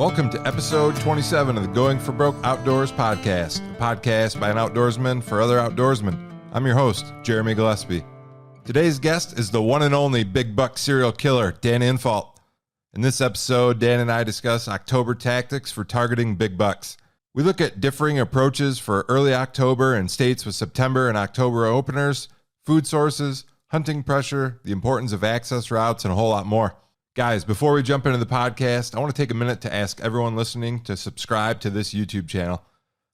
Welcome to episode 27 of the Going for Broke Outdoors podcast, a podcast by an outdoorsman for other outdoorsmen. I'm your host, Jeremy Gillespie. Today's guest is the one and only big buck serial killer, Dan Infalt. In this episode, Dan and I discuss October tactics for targeting big bucks. We look at differing approaches for early October in states with September and October openers, food sources, hunting pressure, the importance of access routes, and a whole lot more. Guys, before we jump into the podcast, I want to take a minute to ask everyone listening to subscribe to this YouTube channel.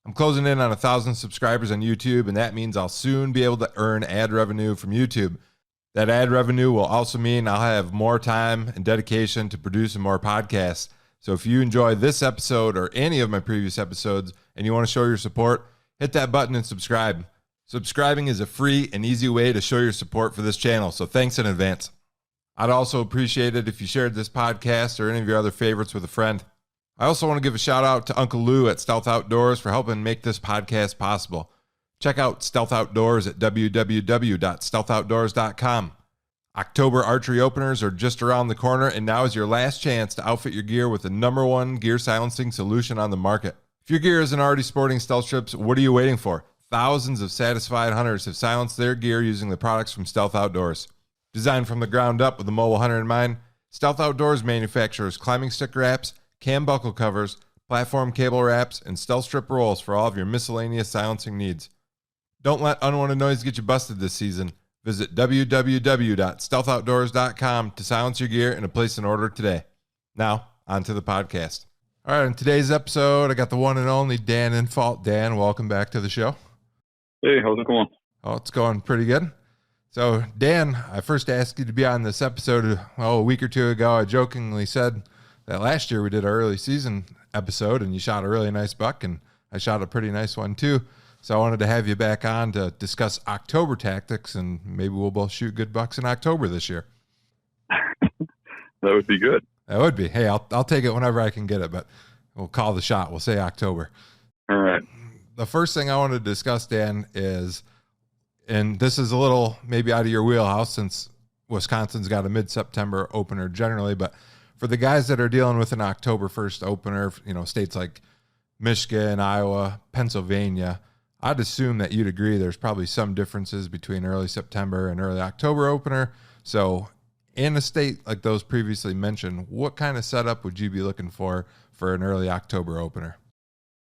I'm closing in on 1,000 subscribers on YouTube, and that means I'll soon be able to earn ad revenue from YouTube. That ad revenue will also mean I'll have more time and dedication to producing more podcasts. So if you enjoy this episode or any of my previous episodes and you want to show your support, hit that button and subscribe. Subscribing is a free and easy way to show your support for this channel, so thanks in advance. I'd also appreciate it if you shared this podcast or any of your other favorites with a friend. I also want to give a shout out to Uncle Lou at Stealth Outdoors for helping make this podcast possible. Check out Stealth Outdoors at www.stealthoutdoors.com. October archery openers are just around the corner, and now is your last chance to outfit your gear with the #1 gear silencing solution on the market. If your gear isn't already sporting stealth strips, what are you waiting for? Thousands of satisfied hunters have silenced their gear using the products from Stealth Outdoors. Designed from the ground up with the mobile hunter in mind, Stealth Outdoors manufactures climbing stick wraps, cam buckle covers, platform cable wraps, and stealth strip rolls for all of your miscellaneous silencing needs. Don't let unwanted noise get you busted this season. Visit www.stealthoutdoors.com to silence your gear and place an order today. Now, on to the podcast. All right, in today's episode, I got the one and only Dan Infalt. Dan, welcome back to the show. Hey, how's it going? Oh, it's going pretty good. So, Dan, I first asked you to be on this episode a week or two ago. I jokingly said that last year we did our early season episode, and you shot a really nice buck, and I shot a pretty nice one too. So I wanted to have you back on to discuss October tactics, and maybe we'll both shoot good bucks in October this year. That would be good. That would be. Hey, I'll take it whenever I can get it, but we'll call the shot. We'll say October. All right. The first thing I wanted to discuss, Dan, is, and this is a little maybe out of your wheelhouse since Wisconsin's got a mid-September opener generally, but for the guys that are dealing with an October 1st opener, states like Michigan, Iowa, Pennsylvania, I'd assume that you'd agree there's probably some differences between early September and early October opener. So in a state like those previously mentioned, what kind of setup would you be looking for an early October opener?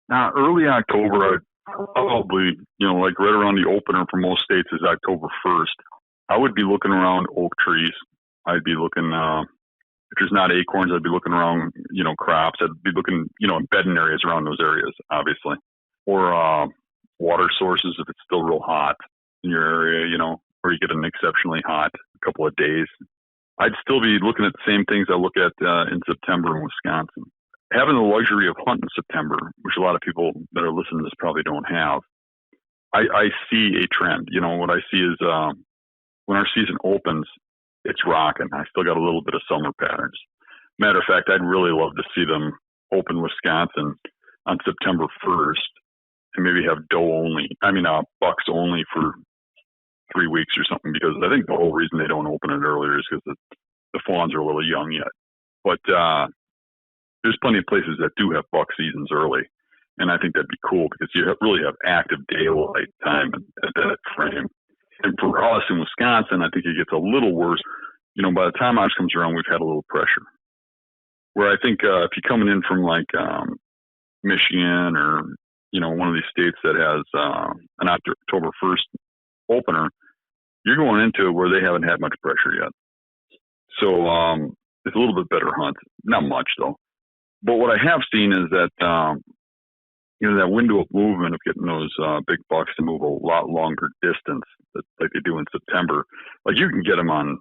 Now, early October, probably, like right around the opener for most states is October 1st. I would be looking around oak trees. I'd be looking, if there's not acorns, I'd be looking around, crops. I'd be looking, in bedding areas around those areas, obviously. Or water sources if it's still real hot in your area, or you get an exceptionally hot couple of days. I'd still be looking at the same things I look at in September in Wisconsin. Having the luxury of hunting in September, which a lot of people that are listening to this probably don't have, I see a trend. What I see is when our season opens, it's rocking. I still got a little bit of summer patterns. Matter of fact, I'd really love to see them open Wisconsin on September 1st and maybe have bucks only for 3 weeks or something, because I think the whole reason they don't open it earlier is because the fawns are a little young yet. But there's plenty of places that do have buck seasons early, and I think that'd be cool because you really have active daylight time at that frame. And for us in Wisconsin, I think it gets a little worse. By the time Ox comes around, we've had a little pressure. Where I think if you're coming in from like Michigan or one of these states that has an October 1st opener, you're going into it where they haven't had much pressure yet. So it's a little bit better hunt. Not much though. But what I have seen is that, that window of movement of getting those big bucks to move a lot longer distance like they do in September. Like you can get them on,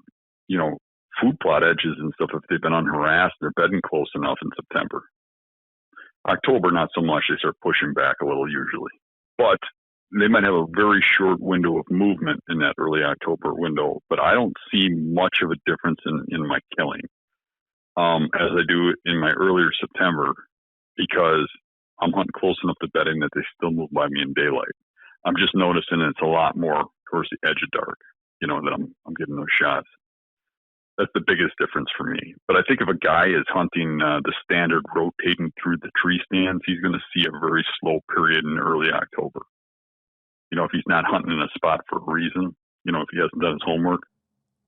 food plot edges and stuff if they've been unharassed, they're bedding close enough in September. October, not so much. They start pushing back a little usually. But they might have a very short window of movement in that early October window. But I don't see much of a difference in my killing as I do in my earlier September, because I'm hunting close enough to bedding that they still move by me in daylight. I'm just noticing it's a lot more towards the edge of dark, that I'm getting those shots. That's the biggest difference for me. But I think if a guy is hunting the standard rotating through the tree stands, he's going to see a very slow period in early October. If he's not hunting in a spot for a reason, if he hasn't done his homework.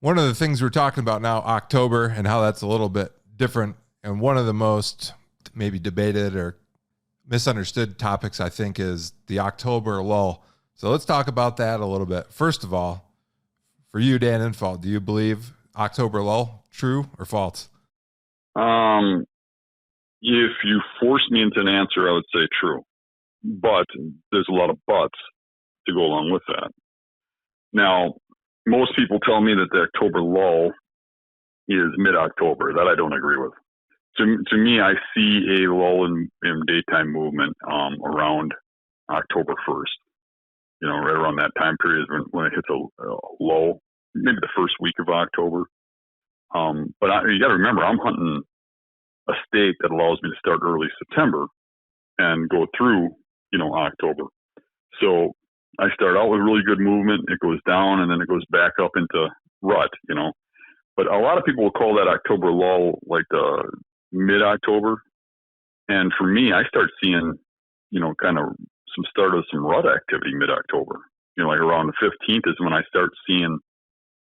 One of the things we're talking about now, October, and how that's a little bit different, and one of the most maybe debated or misunderstood topics, I think, is the October lull. So let's talk about that a little bit. First of all, for you, Dan Infalt, do you believe October lull, true or false? If you force me into an answer, I would say true. But there's a lot of buts to go along with that. Now, most people tell me that the October lull is mid-October. That I don't agree with. To me, I see a lull in daytime movement around October 1st. Right around that time period is when it hits a low, maybe the first week of October. But you got to remember, I'm hunting a state that allows me to start early September and go through, October. So I start out with really good movement. It goes down and then it goes back up into rut, But a lot of people will call that October lull like the mid-October. And for me, I start seeing, kind of some start of some rut activity mid-October. Like around the 15th is when I start seeing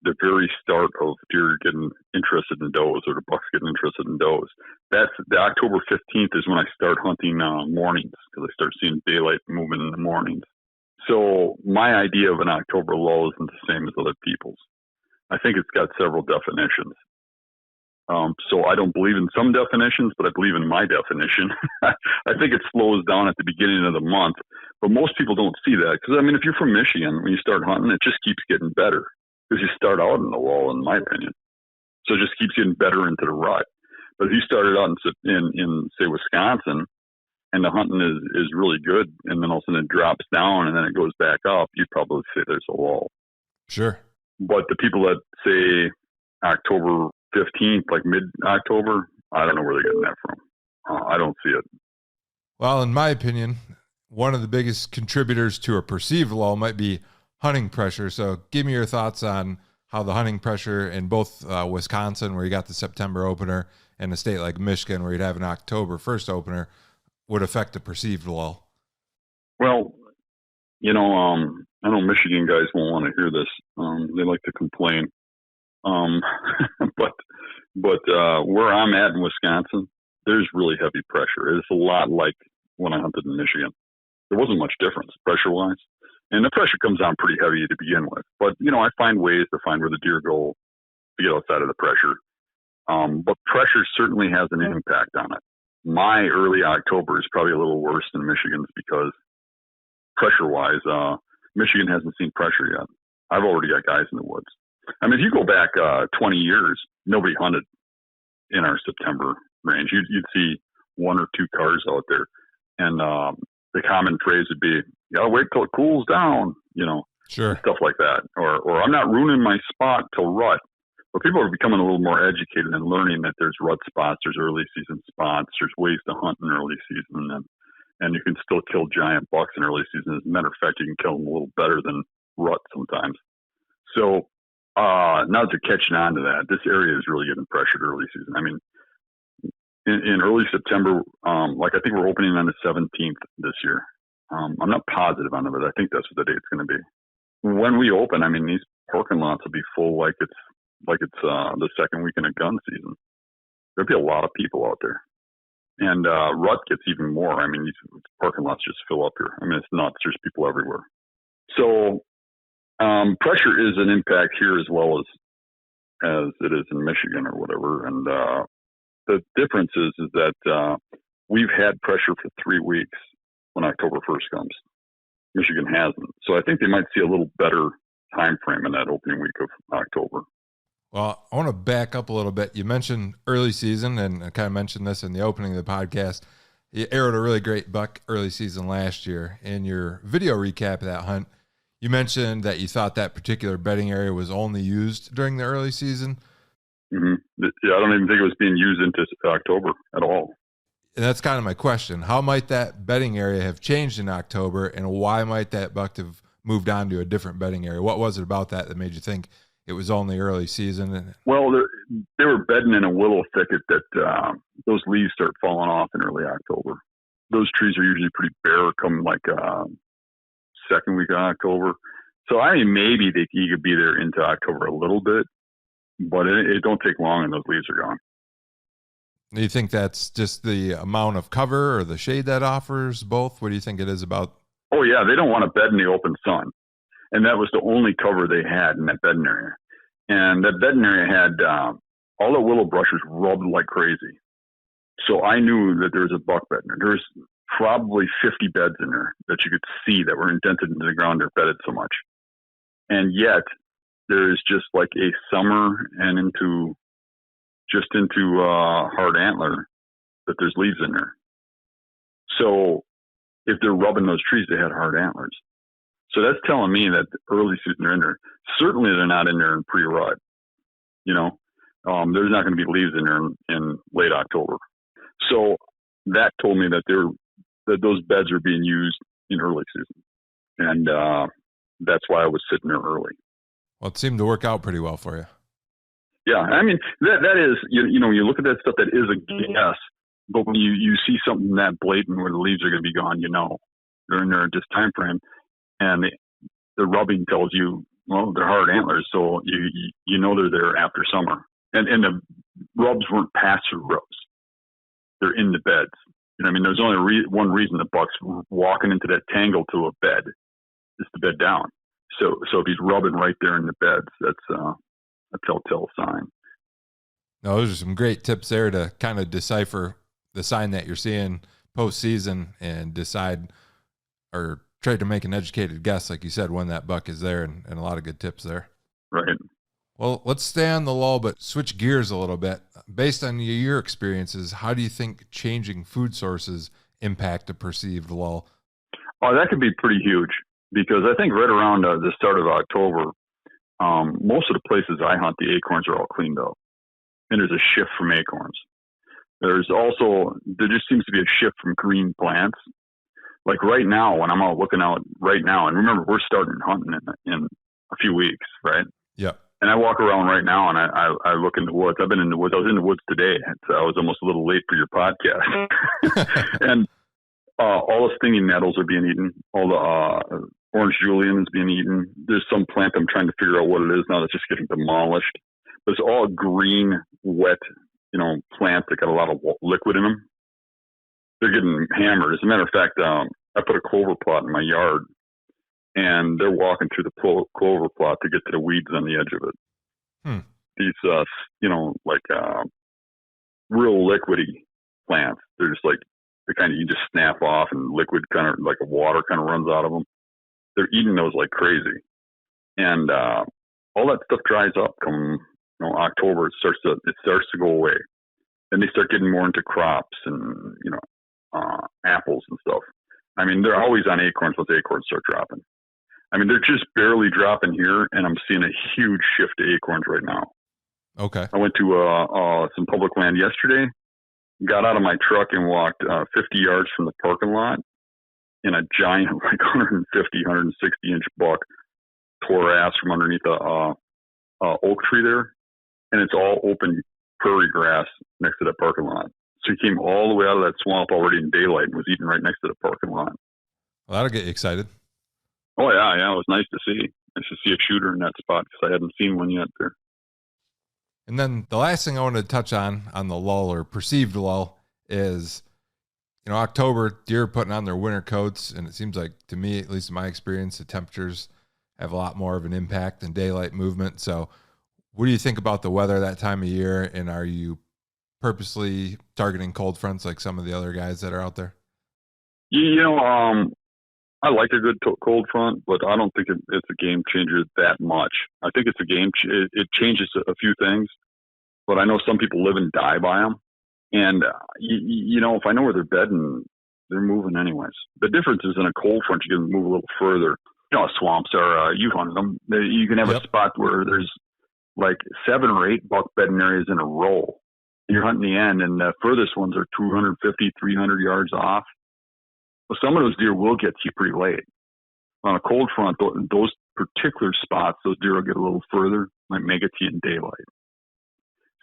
the very start of deer getting interested in does or the bucks getting interested in does. That's the October 15th is when I start hunting mornings because I start seeing daylight movement in the mornings. So my idea of an October lull isn't the same as other people's. I think it's got several definitions. So I don't believe in some definitions, but I believe in my definition. I think it slows down at the beginning of the month, but most people don't see that. Because, if you're from Michigan, when you start hunting, it just keeps getting better because you start out in the lull, in my opinion. So it just keeps getting better into the rut. But if you started out in say, Wisconsin, and the hunting is really good, and then all of a sudden it drops down and then it goes back up, you'd probably say there's a lull. Sure. But the people that say October 15th, like mid-October, I don't know where they're getting that from. I don't see it. Well, in my opinion, one of the biggest contributors to a perceived lull might be hunting pressure. So give me your thoughts on how the hunting pressure in both Wisconsin, where you got the September opener, and a state like Michigan, where you'd have an October 1st opener, would affect the perceived lull. Well, I know Michigan guys won't want to hear this. They like to complain. But where I'm at in Wisconsin, there's really heavy pressure. It's a lot like when I hunted in Michigan. There wasn't much difference pressure-wise. And the pressure comes on pretty heavy to begin with. But, I find ways to find where the deer go to get outside of the pressure. But pressure certainly has an impact on it. My early October is probably a little worse than Michigan's because pressure-wise, Michigan hasn't seen pressure yet. I've already got guys in the woods. If you go back 20 years, nobody hunted in our September range. You'd see one or two cars out there. And the common phrase would be, you gotta wait till it cools down, Sure. Stuff like that. Or I'm not ruining my spot till rut. But people are becoming a little more educated and learning that there's rut spots, there's early season spots, there's ways to hunt in early season, and you can still kill giant bucks in early season. As a matter of fact, you can kill them a little better than rut sometimes. So now that they're catching on to that, this area is really getting pressured early season. In early September, I think we're opening on the 17th this year. I'm not positive on it, but I think that's what the date's going to be. When we open, these parking lots will be full like it's the second weekend of gun season. There'll be a lot of people out there. And rut gets even more. These parking lots just fill up here. It's nuts. There's people everywhere. So pressure is an impact here as well as it is in Michigan or whatever. And the difference is that we've had pressure for 3 weeks when October 1st comes. Michigan hasn't. So I think they might see a little better time frame in that opening week of October. Well, I want to back up a little bit. You mentioned early season, and I kind of mentioned this in the opening of the podcast. You arrowed a really great buck early season last year. In your video recap of that hunt, you mentioned that you thought that particular bedding area was only used during the early season. Mm-hmm. Yeah, I don't even think it was being used into October at all. And that's kind of my question. How might that bedding area have changed in October, and why might that buck have moved on to a different bedding area? What was it about that made you think it was only early season? Well, they were bedding in a willow thicket that those leaves start falling off in early October. Those trees are usually pretty bare come like second week of October. So I mean, maybe you could be there into October a little bit, but it don't take long and those leaves are gone. Do you think that's just the amount of cover or the shade that offers, both? What do you think it is about? Oh yeah, they don't want to bed in the open sun. And that was the only cover they had in that bedding area. And that bedding area had all the willow brushes rubbed like crazy. So I knew that there was a buck bed in there. There's probably 50 beds in there that you could see that were indented into the ground. They're bedded so much. And yet there's just like a summer and into hard antler that there's leaves in there. So if they're rubbing those trees, they had hard antlers. So that's telling me that early season they're in there. Certainly they're not in there in pre-rut. You know, there's not going to be leaves in there in late October. So that told me that those beds are being used in early season. And that's why I was sitting there early. Well, it seemed to work out pretty well for you. Yeah, I mean, that is, you know, you look at that stuff, that is a guess. But when you see something that blatant where the leaves are going to be gone, you know, they're in there at this time frame. And the rubbing tells you, well, they're hard antlers, so you know they're there after summer. And the rubs weren't pass-through rubs. They're in the beds. You know, I mean, there's only one reason the buck's walking into that tangle to a bed is to bed down. So if he's rubbing right there in the beds, that's a telltale sign. No, those are some great tips there to kind of decipher the sign that you're seeing postseason and decide or try to make an educated guess, like you said, when that buck is there, and a lot of good tips there. Right. Well, let's stay on the lull, but switch gears a little bit. Based on your experiences, how do you think changing food sources impact a perceived lull? Oh, that could be pretty huge, because I think right around the start of October, most of the places I hunt, the acorns are all cleaned up, and there's a shift from acorns. There just seems to be a shift from green plants. Like right now, when I'm out looking out right now, and remember, we're starting hunting in a few weeks, right? Yeah. And I walk around right now and I look in the woods. I've been in the woods. I was in the woods today. So I was almost a little late for your podcast. And all the stinging nettles are being eaten. All the orange julienne is being eaten. There's some plant I'm trying to figure out what it is now that's just getting demolished. But it's all green, wet, you know, plants that got a lot of liquid in them. They're getting hammered. As a matter of fact, I put a clover plot in my yard, and they're walking through the clover plot to get to the weeds on the edge of it. These, you know, like real liquidy plants. They're just like the kind of you just snap off, and liquid kind of like a water kind of runs out of them. They're eating those like crazy, and all that stuff dries up come October. It starts to go away. Then they start getting more into crops and apples and stuff. I mean, they're always on acorns once acorns start dropping. I mean, they're just barely dropping here, and I'm seeing a huge shift to acorns right now. Okay. I went to some public land yesterday, got out of my truck and walked 50 yards from the parking lot, and a giant, like 150, 160-inch buck tore ass from underneath a oak tree there, and it's all open prairie grass next to that parking lot. So he came all the way out of that swamp already in daylight and was eating right next to the parking lot. Well, that'll get you excited. Oh, yeah, it was nice to see. Nice to see a shooter in that spot because I hadn't seen one yet there. And then the last thing I wanted to touch on the lull or perceived lull is, October, deer are putting on their winter coats, and it seems like, to me, at least in my experience, the temperatures have a lot more of an impact than daylight movement. So what do you think about the weather that time of year, and are you purposely targeting cold fronts like some of the other guys that are out there? I like a good cold front, but I don't think it's a game changer that much. I think it's a it changes a few things, but I know some people live and die by them. And, if I know where they're bedding, they're moving anyways. The difference is in a cold front, you can move a little further. Swamps are, you've hunted them. You can have a spot where there's like 7 or 8 buck bedding areas in a row. You're hunting the end, and the furthest ones are 250, 300 yards off. Well, some of those deer will get to you pretty late. On a cold front, those particular spots, those deer will get a little further, might make it to you in daylight.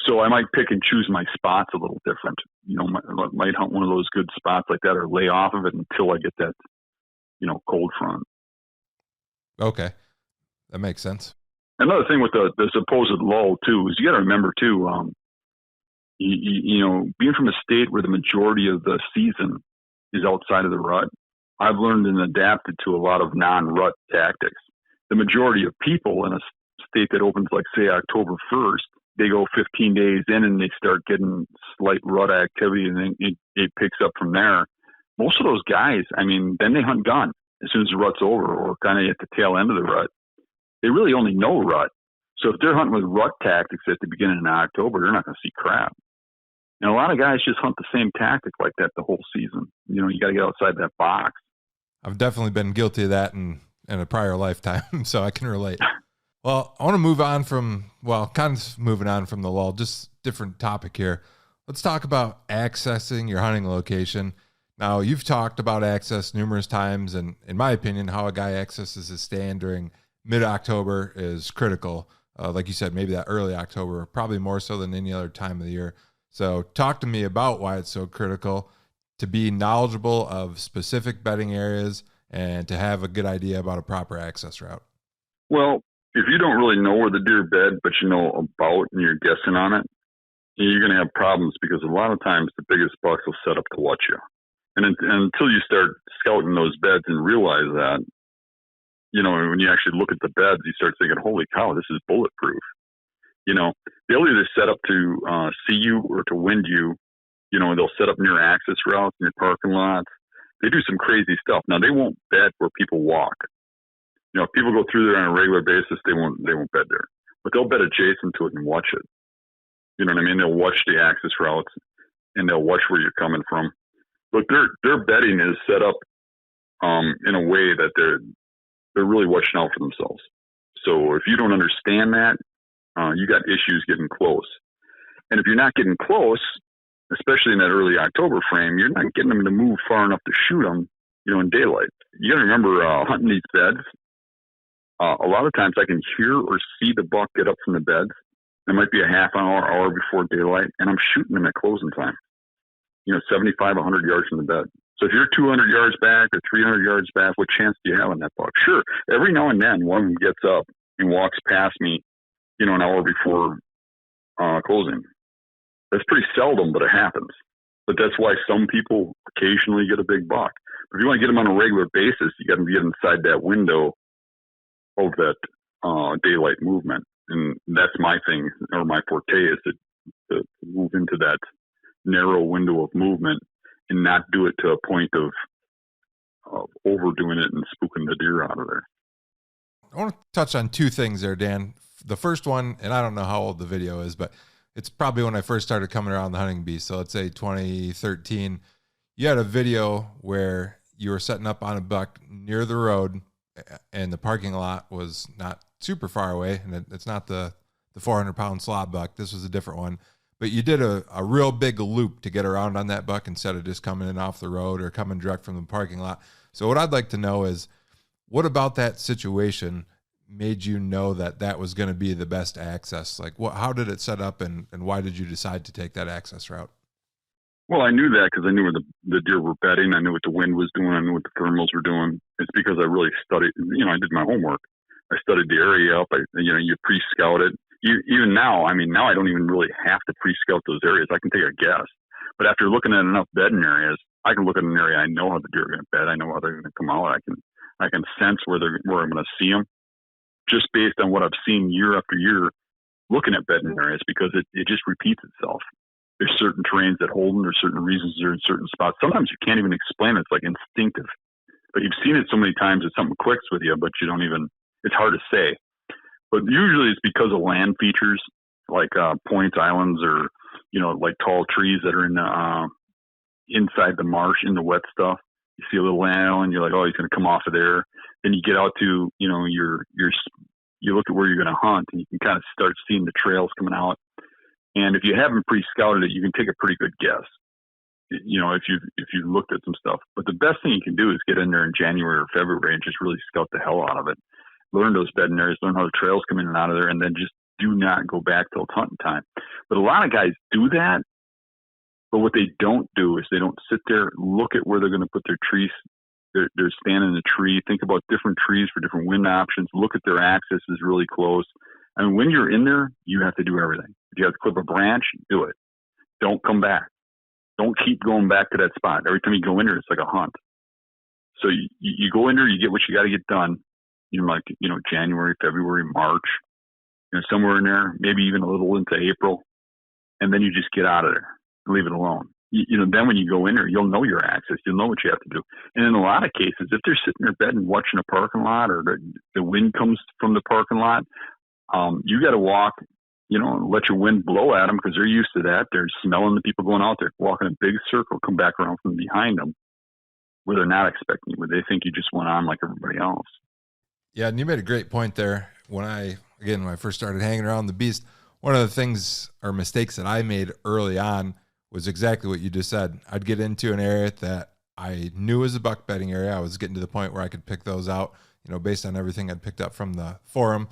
So I might pick and choose my spots a little different. Might hunt one of those good spots like that or lay off of it until I get that, cold front. Okay. That makes sense. Another thing with the supposed lull too is you got to remember too, being from a state where the majority of the season is outside of the rut, I've learned and adapted to a lot of non-rut tactics. The majority of people in a state that opens like say October 1st, they go 15 days in and they start getting slight rut activity and then it picks up from there. Most of those guys, then they hunt gun as soon as the rut's over or kind of at the tail end of the rut. They really only know rut. So if they're hunting with rut tactics at the beginning of October, they're not going to see crap. And a lot of guys just hunt the same tactic like that the whole season. You got to get outside that box. I've definitely been guilty of that in a prior lifetime, so I can relate. Well, I want to move on from the lull, just different topic here. Let's talk about accessing your hunting location. Now, you've talked about access numerous times, and in my opinion, how a guy accesses his stand during mid-October is critical. Like you said, maybe that early October, probably more so than any other time of the year. So talk to me about why it's so critical to be knowledgeable of specific bedding areas and to have a good idea about a proper access route. Well, if you don't really know where the deer bed, but you know about and you're guessing on it, you're going to have problems because a lot of times the biggest bucks will set up to watch you. And until you start scouting those beds and realize that, when you actually look at the beds, you start thinking, holy cow, this is bulletproof. They'll either set up to see you or to wind you. They'll set up near access routes, near parking lots. They do some crazy stuff. Now, they won't bed where people walk. If people go through there on a regular basis, they won't bed there. But they'll bed adjacent to it and watch it. You know what I mean? They'll watch the access routes, and they'll watch where you're coming from. Look, their bedding is set up in a way that they're really watching out for themselves. So if you don't understand that, you got issues getting close. And if you're not getting close, especially in that early October frame, you're not getting them to move far enough to shoot them, in daylight. You got to remember hunting these beds. A lot of times I can hear or see the buck get up from the beds. It might be a half hour before daylight, and I'm shooting them at closing time. 75, 100 yards from the bed. So if you're 200 yards back or 300 yards back, what chance do you have on that buck? Sure, every now and then one of them gets up and walks past me, an hour before closing. That's pretty seldom, but it happens. But that's why some people occasionally get a big buck. But if you want to get them on a regular basis, you got to get inside that window of that daylight movement. And that's my thing, or my forte, is to move into that narrow window of movement and not do it to a point of overdoing it and spooking the deer out of there. I want to touch on two things there, Dan. The first one, and I don't know how old the video is, but it's probably when I first started coming around the hunting bee. So let's say 2013, you had a video where you were setting up on a buck near the road and the parking lot was not super far away. And it's not the 400-pound slot buck. This was a different one. But you did a real big loop to get around on that buck instead of just coming in off the road or coming direct from the parking lot. So what I'd like to know is, what about that situation made you know that was going to be the best access? Like, how did it set up, and why did you decide to take that access route? Well, I knew that because I knew where the deer were bedding. I knew what the wind was doing. I knew what the thermals were doing. It's because I really studied, I did my homework. I studied the area up. You pre-scout it. Even now, now I don't even really have to pre-scout those areas. I can take a guess. But after looking at enough bedding areas, I can look at an area. I know how the deer are going to bed. I know how they're going to come out. I can sense where I'm going to see them, just based on what I've seen year after year looking at bedding areas, because it just repeats itself. There's certain terrains that hold them. There's certain reasons they're in certain spots. Sometimes you can't even explain it. It's like instinctive. But you've seen it so many times that something clicks with you, but it's hard to say. But usually it's because of land features like points, islands, or, like tall trees that are in inside the marsh in the wet stuff. You see a little island, you're like, oh, he's going to come off of there. Then you get out to, you look at where you're going to hunt, and you can kind of start seeing the trails coming out. And if you haven't pre-scouted it, you can take a pretty good guess, if you've looked at some stuff. But the best thing you can do is get in there in January or February and just really scout the hell out of it. Learn those bedding areas, learn how the trails come in and out of there, and then just do not go back till it's hunting time. But a lot of guys do that. But what they don't do is they don't sit there, look at where they're going to put their trees. They're standing in a tree. Think about different trees for different wind options. Look at their axis is really close. I mean, when you're in there, you have to do everything. If you have to clip a branch, do it. Don't come back. Don't keep going back to that spot. Every time you go in there, it's like a hunt. So you go in there, you get what you got to get done. January, February, March, somewhere in there, maybe even a little into April. And then you just get out of there and leave it alone. Then when you go in there, you'll know your access. You'll know what you have to do. And in a lot of cases, if they're sitting in their bed and watching a parking lot or the wind comes from the parking lot, you got to walk, let your wind blow at them because they're used to that. They're smelling the people going out there, walking a big circle, come back around from behind them where they're not expecting you, where they think you just went on like everybody else. Yeah, and you made a great point there. When I first started hanging around the beast, one of the things or mistakes that I made early on was exactly what you just said. I'd get into an area that I knew was a buck bedding area. I was getting to the point where I could pick those out, based on everything I'd picked up from the forum.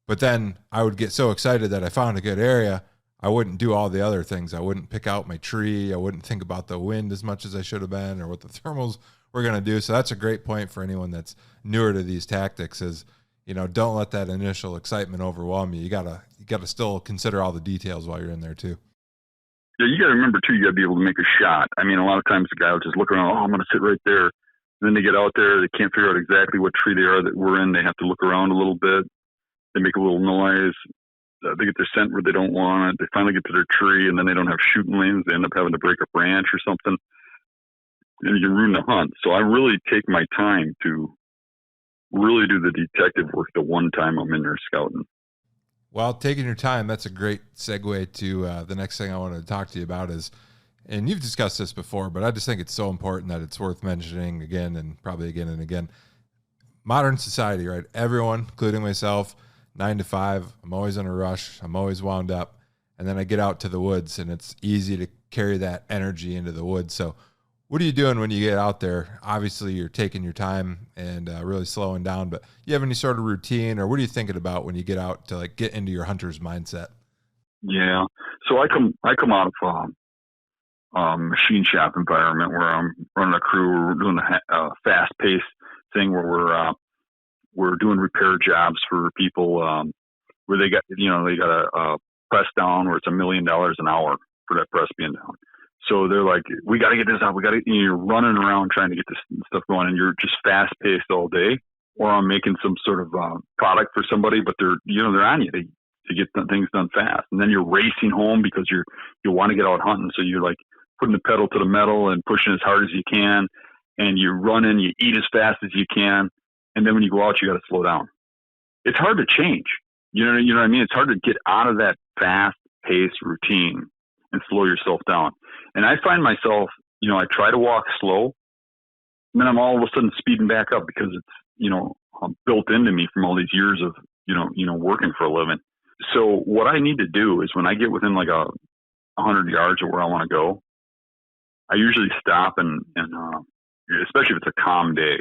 But then I would get so excited that I found a good area, I wouldn't do all the other things. I wouldn't pick out my tree. I wouldn't think about the wind as much as I should have been or what the thermals were going to do. So that's a great point for anyone that's newer to these tactics is, don't let that initial excitement overwhelm you. You gotta still consider all the details while you're in there too. Yeah, you got to remember, too, you got to be able to make a shot. I mean, a lot of times the guy will just look around, I'm going to sit right there. And then they get out there, they can't figure out exactly what tree they are that we're in. They have to look around a little bit. They make a little noise. They get their scent where they don't want it. They finally get to their tree, and then they don't have shooting lanes. They end up having to break a branch or something. And you ruin the hunt. So I really take my time to really do the detective work the one time I'm in there scouting. Well, taking your time, that's a great segue to the next thing I wanted to talk to you about is, and you've discussed this before, but I just think it's so important that it's worth mentioning again and probably again and again. Modern society, right? Everyone, including myself, 9 to 5, I'm always in a rush. I'm always wound up. And then I get out to the woods and it's easy to carry that energy into the woods. So what are you doing when you get out there? Obviously, you're taking your time and really slowing down, but you have any sort of routine or what are you thinking about when you get out to get into your hunter's mindset? Yeah. So I come out of machine shop environment where I'm running a crew. We're doing a fast paced thing where we're doing repair jobs for people where they got a press down where it's $1 million an hour for that press being down. So they're like, we got to get this out. You're running around trying to get this stuff going and you're just fast paced all day. Or I'm making some sort of product for somebody, but they're on you to get things done fast. And then you're racing home because you want to get out hunting. So you're like putting the pedal to the metal and pushing as hard as you can. And you run in, you eat as fast as you can. And then when you go out, you got to slow down. It's hard to change. You know what I mean? It's hard to get out of that fast paced routine and slow yourself down. And I find myself, I try to walk slow, and then I'm all of a sudden speeding back up because it's, built into me from all these years of, working for a living. So what I need to do is when I get within like 100 yards of where I want to go, I usually stop and especially if it's a calm day,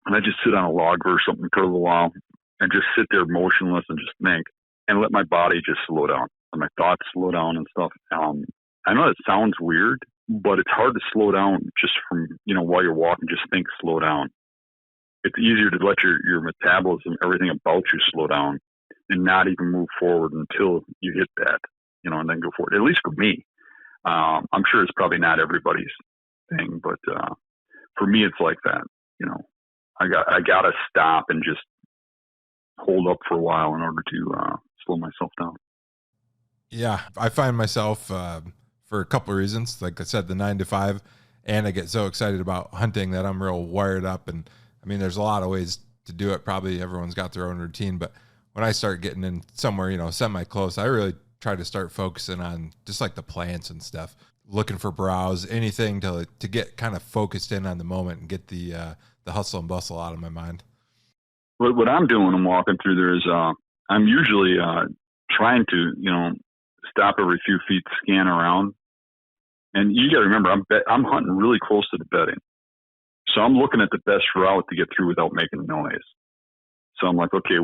and I just sit on a log or something for a little while and just sit there motionless and just think and let my body just slow down. Let my thoughts slow down and stuff. I know it sounds weird, but it's hard to slow down just from, while you're walking, just think slow down. It's easier to let your metabolism, everything about you slow down and not even move forward until you hit that, and then go forward. At least for me. I'm sure it's probably not everybody's thing, but for me, it's like that. I got to stop and just hold up for a while in order to slow myself down. Yeah, I find myself for a couple of reasons. Like I said, the 9 to 5, and I get so excited about hunting that I'm real wired up. And I mean, there's a lot of ways to do it. Probably everyone's got their own routine, but when I start getting in somewhere, semi-close, I really try to start focusing on just like the plants and stuff, looking for browse, anything to get kind of focused in on the moment and get the hustle and bustle out of my mind. What I'm doing when I'm walking through there is I'm usually trying to, stop every few feet, scan around. And you got to remember, I'm hunting really close to the bedding. So I'm looking at the best route to get through without making noise. So I'm like, okay,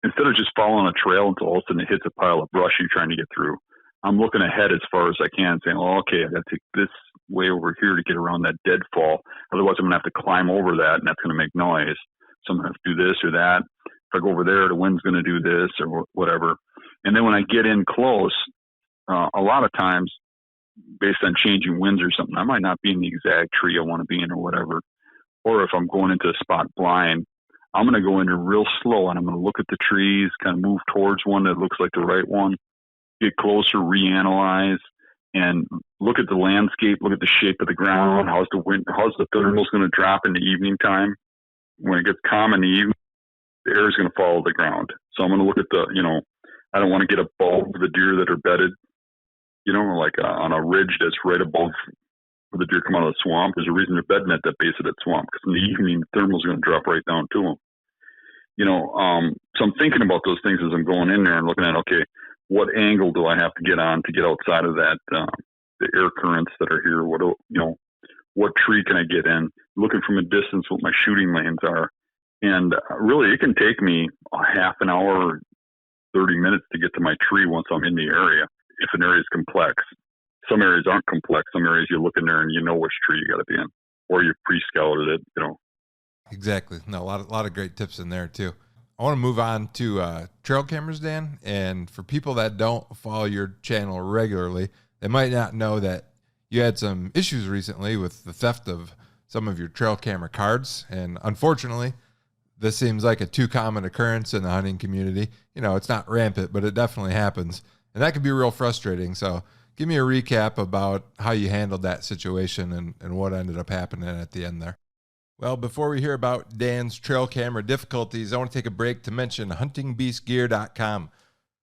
instead of just following a trail until all of a sudden it hits a pile of brush you're trying to get through, I'm looking ahead as far as I can, saying, "Oh, okay, I got to take this way over here to get around that deadfall. Otherwise, I'm going to have to climb over that, and that's going to make noise. So I'm going to have to do this or that. If I go over there, the wind's going to do this or whatever." And then when I get in close, a lot of times, based on changing winds or something, I might not be in the exact tree I want to be in or whatever. Or if I'm going into a spot blind, I'm going to go in there real slow, and I'm going to look at the trees, kind of move towards one that looks like the right one, get closer, reanalyze, and look at the landscape, look at the shape of the ground, how's the wind, how's the thermals going to drop in the evening time. When it gets calm in the evening, the air is going to follow the ground. So I'm going to look at I don't want to get above the deer that are bedded, like on a ridge that's right above where the deer come out of the swamp. There's a reason they're bedding at that base of that swamp, because in the evening, the thermal's going to drop right down to them. So I'm thinking about those things as I'm going in there and looking at, okay, what angle do I have to get on to get outside of that, the air currents that are here? What tree can I get in? Looking from a distance what my shooting lanes are. And really, it can take me a half an hour, 30 minutes to get to my tree once I'm in the area, if an area is complex. Some areas aren't complex. Some areas you look in there and you know which tree you got to be in, or you've pre-scouted it, Exactly. No, a lot of great tips in there too. I want to move on to trail cameras, Dan. And for people that don't follow your channel regularly, they might not know that you had some issues recently with the theft of some of your trail camera cards. And unfortunately, this seems like a too common occurrence in the hunting community. It's not rampant, but it definitely happens. And that can be real frustrating. So give me a recap about how you handled that situation and what ended up happening at the end there. Well, before we hear about Dan's trail camera difficulties, I want to take a break to mention huntingbeastgear.com.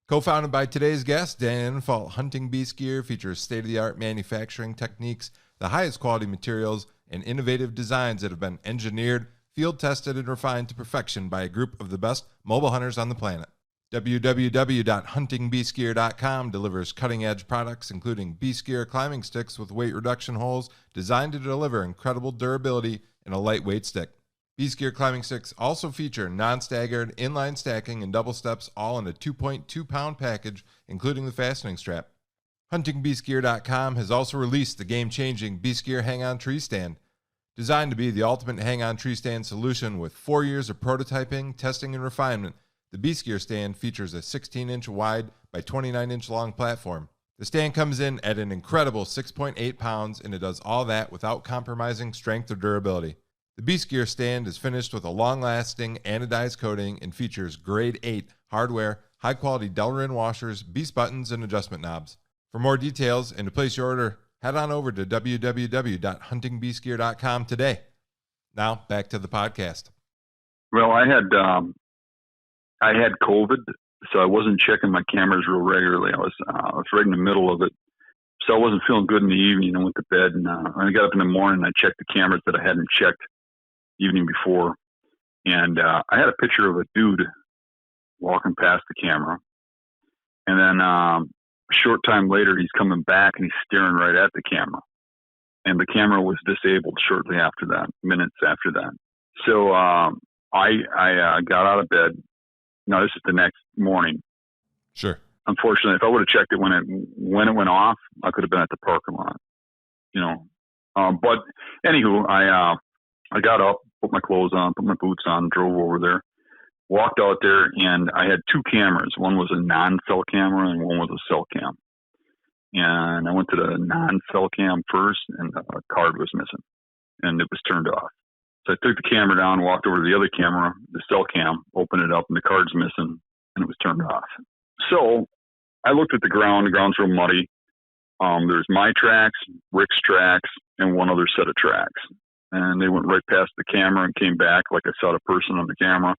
Co-founded by today's guest, Dan Infalt, Hunting Beast Gear features state-of-the-art manufacturing techniques, the highest quality materials, and innovative designs that have been engineered, field-tested, and refined to perfection by a group of the best mobile hunters on the planet. www.huntingbeastgear.com delivers cutting-edge products, including Beast Gear climbing sticks with weight reduction holes designed to deliver incredible durability in a lightweight stick. Beast Gear climbing sticks also feature non-staggered, inline stacking, and double steps, all in a 2.2-pound package, including the fastening strap. HuntingBeastGear.com has also released the game-changing Beast Gear Hang-On Tree Stand. Designed to be the ultimate hang-on tree stand solution with 4 years of prototyping, testing, and refinement, the Beast Gear stand features a 16-inch wide by 29-inch long platform. The stand comes in at an incredible 6.8 pounds, and it does all that without compromising strength or durability. The Beast Gear stand is finished with a long-lasting anodized coating and features grade 8 hardware, high-quality Delrin washers, beast buttons, and adjustment knobs. For more details and to place your order, head on over to www.huntingbeastgear.com today. Now, back to the podcast. Well, I had COVID, so I wasn't checking my cameras real regularly. I was right in the middle of it, so I wasn't feeling good in the evening. I went to bed, and when I got up in the morning, I checked the cameras that I hadn't checked the evening before, and I had a picture of a dude walking past the camera, and then a short time later, he's coming back, and he's staring right at the camera, and the camera was disabled shortly after that, minutes after that. So I got out of bed. No, this is the next morning. Sure. Unfortunately, if I would have checked it when it went off, I could have been at the parking lot. But anywho, I got up, put my clothes on, put my boots on, drove over there, walked out there, and I had two cameras. One was a non-cell camera, and one was a cell cam. And I went to the non-cell cam first, and the card was missing, and it was turned off. So I took the camera down, walked over to the other camera, the cell cam, opened it up, and the card's missing, and it was turned off. So I looked at the ground. The ground's real muddy. There's my tracks, Rick's tracks, and one other set of tracks. And they went right past the camera and came back like I saw the person on the camera.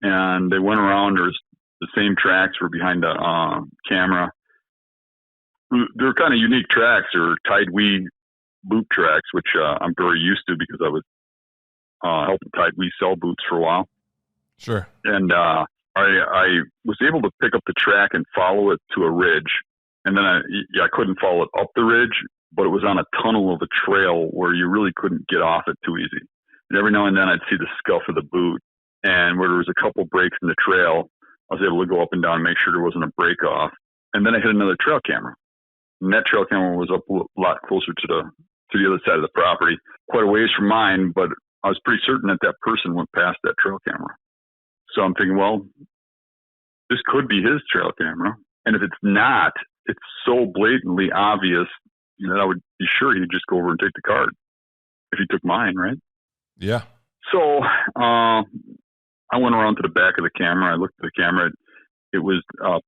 And they went around. There's the same tracks were behind the camera. They're kind of unique tracks. They're Tide-Wee boot tracks, which I'm very used to because I was helping Tide-Wee sell boots for a while. Sure. And I was able to pick up the track and follow it to a ridge. And then I couldn't follow it up the ridge, but it was on a tunnel of a trail where you really couldn't get off it too easy. And every now and then I'd see the scuff of the boot. And where there was a couple breaks in the trail, I was able to go up and down and make sure there wasn't a break off. And then I hit another trail camera. And that trail camera was up a lot closer to the other side of the property, quite a ways from mine, but I was pretty certain that person went past that trail camera. So I'm thinking, well, this could be his trail camera. And if it's not, it's so blatantly obvious that I would be sure he'd just go over and take the card if he took mine, right? Yeah. So I went around to the back of the camera. I looked at the camera. It was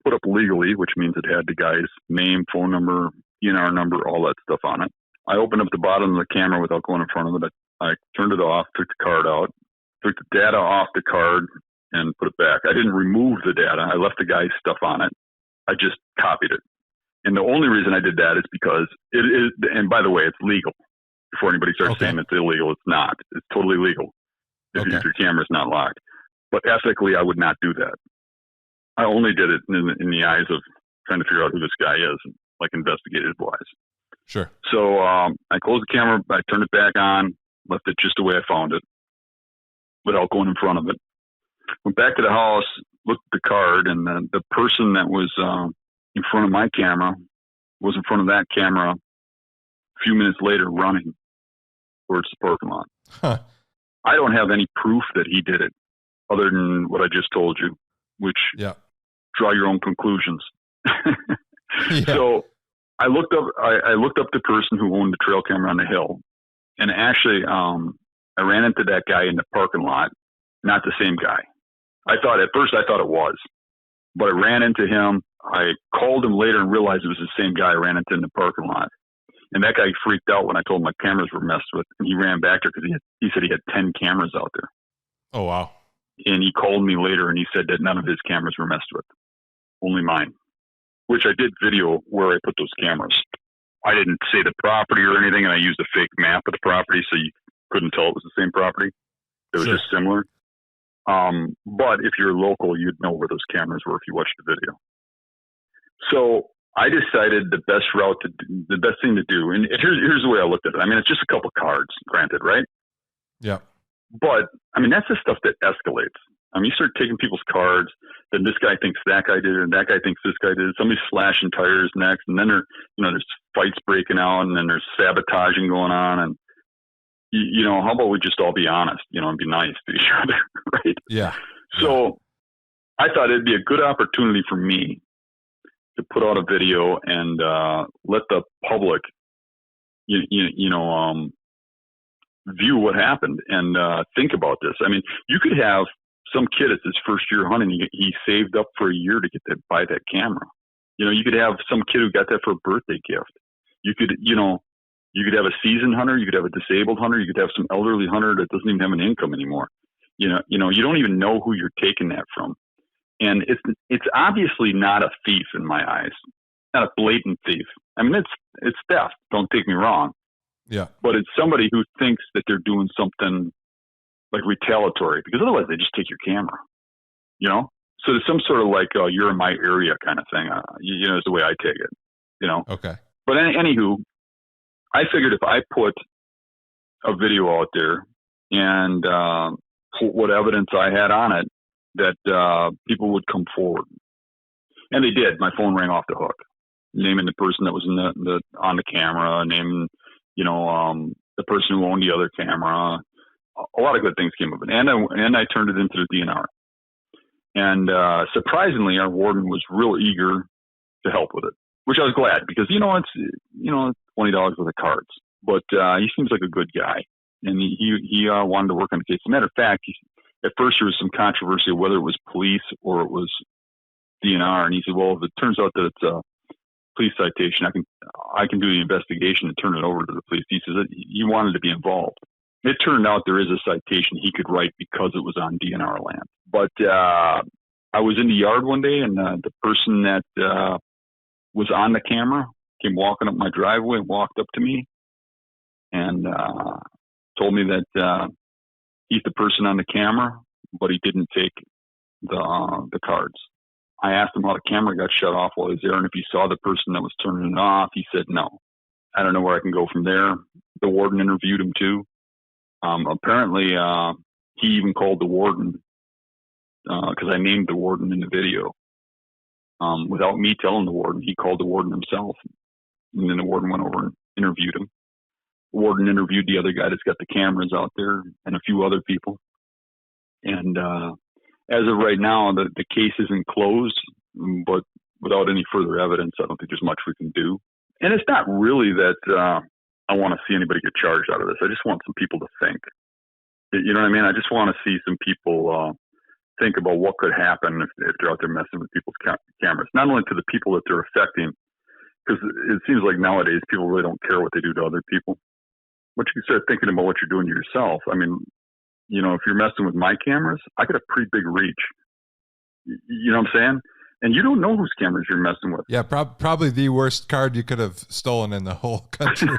put up legally, which means it had the guy's name, phone number, DNR number, all that stuff on it. I opened up the bottom of the camera without going in front of it. I turned it off, took the card out, took the data off the card, and put it back. I didn't remove the data. I left the guy's stuff on it. I just copied it. And the only reason I did that is because it is, and by the way, it's legal. Before anybody starts saying it's illegal, it's not. It's totally legal if your camera's not locked. But ethically, I would not do that. I only did it in the eyes of trying to figure out who this guy is, like investigative-wise. Sure. So I closed the camera, I turned it back on, left it just the way I found it, without going in front of it. Went back to the house, looked at the card, and the person that was in front of my camera was in front of that camera a few minutes later running towards the parking lot. Huh. I don't have any proof that he did it other than what I just told you, which draw your own conclusions. So I looked up the person who owned the trail camera on the hill, and actually I ran into that guy in the parking lot, not the same guy. At first I thought it was, but I ran into him. I called him later and realized it was the same guy I ran into in the parking lot. And that guy freaked out when I told him my cameras were messed with, and he ran back there because he said he had 10 cameras out there. Oh, wow. And he called me later and he said that none of his cameras were messed with, only mine, which I did video where I put those cameras. I didn't say the property or anything, and I used a fake map of the property so you couldn't tell it was the same property. It was just similar. But if you're local, you'd know where those cameras were if you watched the video. So I decided the best thing to do, and here's the way I looked at it. I mean, it's just a couple cards, granted, right? Yeah. But I mean, that's the stuff that escalates. I mean, you start taking people's cards, then this guy thinks that guy did it, and that guy thinks this guy did it. Somebody's slashing tires next, and then there's fights breaking out, and then there's sabotaging going on, and how about we just all be honest, and be nice to each other, right? Yeah. So I thought it'd be a good opportunity for me to put out a video and let the public, view what happened and think about this. I mean, you could have some kid at his first year hunting. He saved up for a year to buy that camera. You could have some kid who got that for a birthday gift. You could have a seasoned hunter. You could have a disabled hunter. You could have some elderly hunter that doesn't even have an income anymore. You don't even know who you're taking that from. And it's obviously not a thief in my eyes, not a blatant thief. I mean, it's theft. Don't take me wrong. Yeah. But it's somebody who thinks that they're doing something like retaliatory, because otherwise they just take your camera, So there's some sort of like, you're in my area kind of thing, is the way I take it, Okay. But anywho, I figured if I put a video out there and put what evidence I had on it, that people would come forward. And they did. My phone rang off the hook, naming the person that was on the camera, naming, the person who owned the other camera. A lot of good things came of it. And I turned it into the DNR. And surprisingly, our warden was real eager to help with it, which I was glad because, it's $20 worth of cards. But he seems like a good guy. And he wanted to work on the case. As a matter of fact, at first there was some controversy of whether it was police or it was DNR. And he said, well, if it turns out that it's a police citation, I can do the investigation and turn it over to the police. He says that he wanted to be involved. It turned out there is a citation he could write because it was on DNR land. But I was in the yard one day, and the person that was on the camera came walking up my driveway and walked up to me and told me that he's the person on the camera, but he didn't take the cards. I asked him how the camera got shut off while he was there, and if he saw the person that was turning it off. He said no. I don't know where I can go from there. The warden interviewed him too. Apparently, he even called the warden because I named the warden in the video. Without me telling the warden, he called the warden himself. And then the warden went over and interviewed him. The warden interviewed the other guy that's got the cameras out there and a few other people. And as of right now, the case isn't closed, but without any further evidence, I don't think there's much we can do. And it's not really that I want to see anybody get charged out of this. I just want some people to think. You know what I mean? I just want to see some people think about what could happen if they're out there messing with people's cameras. Not only to the people that they're affecting, because it seems like nowadays people really don't care what they do to other people. But you can start thinking about what you're doing to yourself. I mean, you know, if you're messing with my cameras, I got a pretty big reach. You know what I'm saying? And you don't know whose cameras you're messing with. Yeah, probably the worst card you could have stolen in the whole country.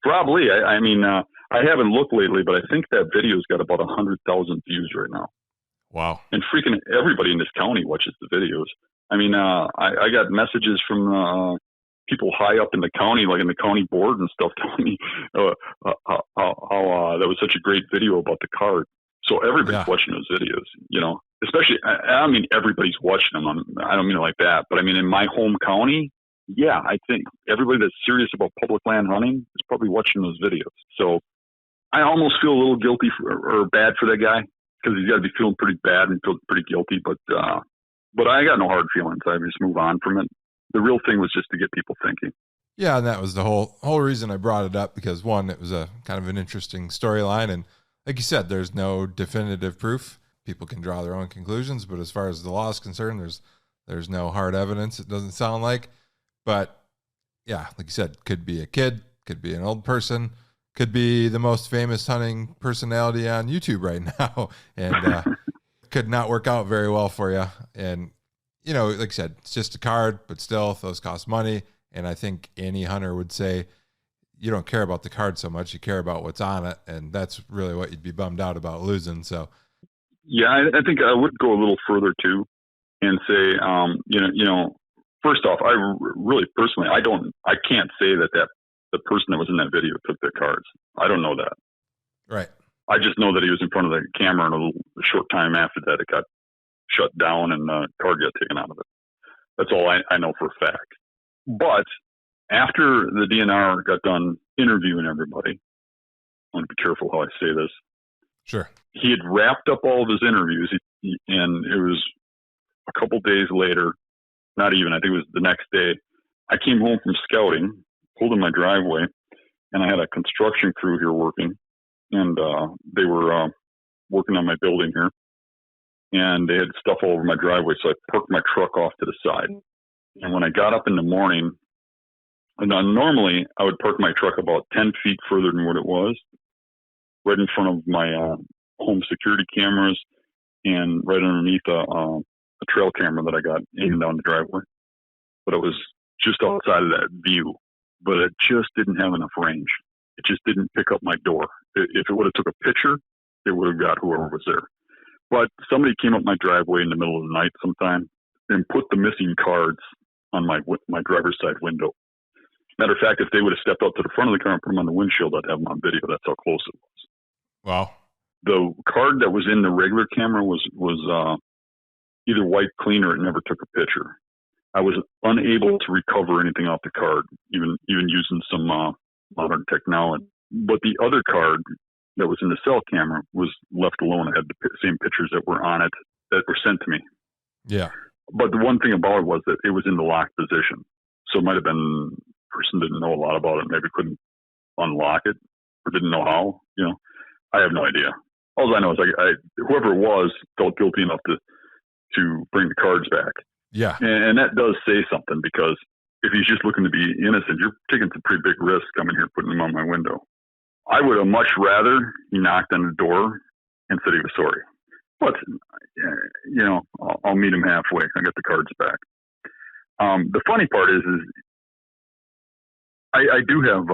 Probably. I mean, I haven't looked lately, but I think that video's got about 100,000 views right now. Wow. And freaking everybody in this county watches the videos. I mean, I got messages from people high up in the county, like in the county board and stuff, telling me how that was such a great video about the card. So everybody's watching those videos, you know, especially, I mean, everybody's watching them. I don't mean it like that, but I mean, in my home county, yeah, I think everybody that's serious about public land hunting is probably watching those videos. So I almost feel a little guilty or bad for that guy, because he's got to be feeling pretty bad and feel pretty guilty. But I got no hard feelings. I just move on from it. The real thing was just to get people thinking. Yeah, and that was the whole reason I brought it up, because one, it was a kind of an interesting storyline, and like you said, there's no definitive proof. People can draw their own conclusions, but as far as the law is concerned, there's no hard evidence. It doesn't sound like. But yeah, like you said, could be a kid, could be an old person, could be the most famous hunting personality on YouTube right now, and could not work out very well for you. And you know, like I said, it's just a card, but still, those cost money. And I think any hunter would say, you don't care about the card so much, you care about what's on it, and that's really what you'd be bummed out about losing. So, yeah, I think I would go a little further too, and say, you know, first off, I really personally, I can't say that the person that was in that video took the cards. I don't know that. Right. I just know that he was in front of the camera, and a short time after that, it got shut down and the card got taken out of it. That's all I know for a fact. But after the DNR got done interviewing everybody, I want to be careful how I say this. Sure. He had wrapped up all of his interviews, and it was a couple days later, not even, I think it was the next day, I came home from scouting, pulled in my driveway, and I had a construction crew here working, and they were working on my building here, and they had stuff all over my driveway, so I parked my truck off to the side. And when I got up in the morning, and normally I would park my truck about 10 feet further than what it was, right in front of my home security cameras and right underneath a trail camera that I got hanging down the driveway. But it was just outside of that view, but it just didn't have enough range. It just didn't pick up my door. If it would have took a picture, it would have got whoever was there. But somebody came up my driveway in the middle of the night sometime and put the missing cards on my driver's side window. Matter of fact, if they would have stepped up to the front of the car and put them on the windshield, I'd have them on video. That's how close it was. Wow. The card that was in the regular camera was either wiped clean or it never took a picture. I was unable to recover anything off the card, even using some modern technology. But the other card that was in the cell camera was left alone. I had the same pictures that were on it that were sent to me. Yeah. But the one thing about it was that it was in the locked position. So it might have been the person didn't know a lot about it, maybe couldn't unlock it or didn't know how, you know. I have no idea. All I know is whoever it was felt guilty enough to bring the cards back. Yeah. And that does say something, because if he's just looking to be innocent, you're taking some pretty big risk coming here, putting them on my window. I would have much rather he knocked on the door and said he was sorry. But, you know, I'll meet him halfway. I got the cards back. The funny part is I do have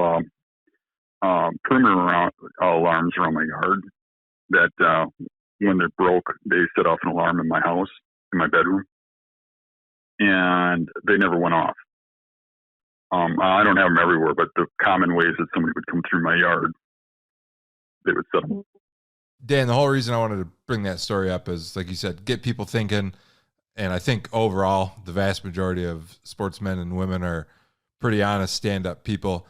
perimeter alarms around my yard that when they're broke, they set off an alarm in my house, in my bedroom, and they never went off. I don't have them everywhere, but the common ways that somebody would come through my yard, they would set them. Dan, the whole reason I wanted to bring that story up is, like you said, get people thinking. And I think overall, the vast majority of sportsmen and women are pretty honest, stand-up people.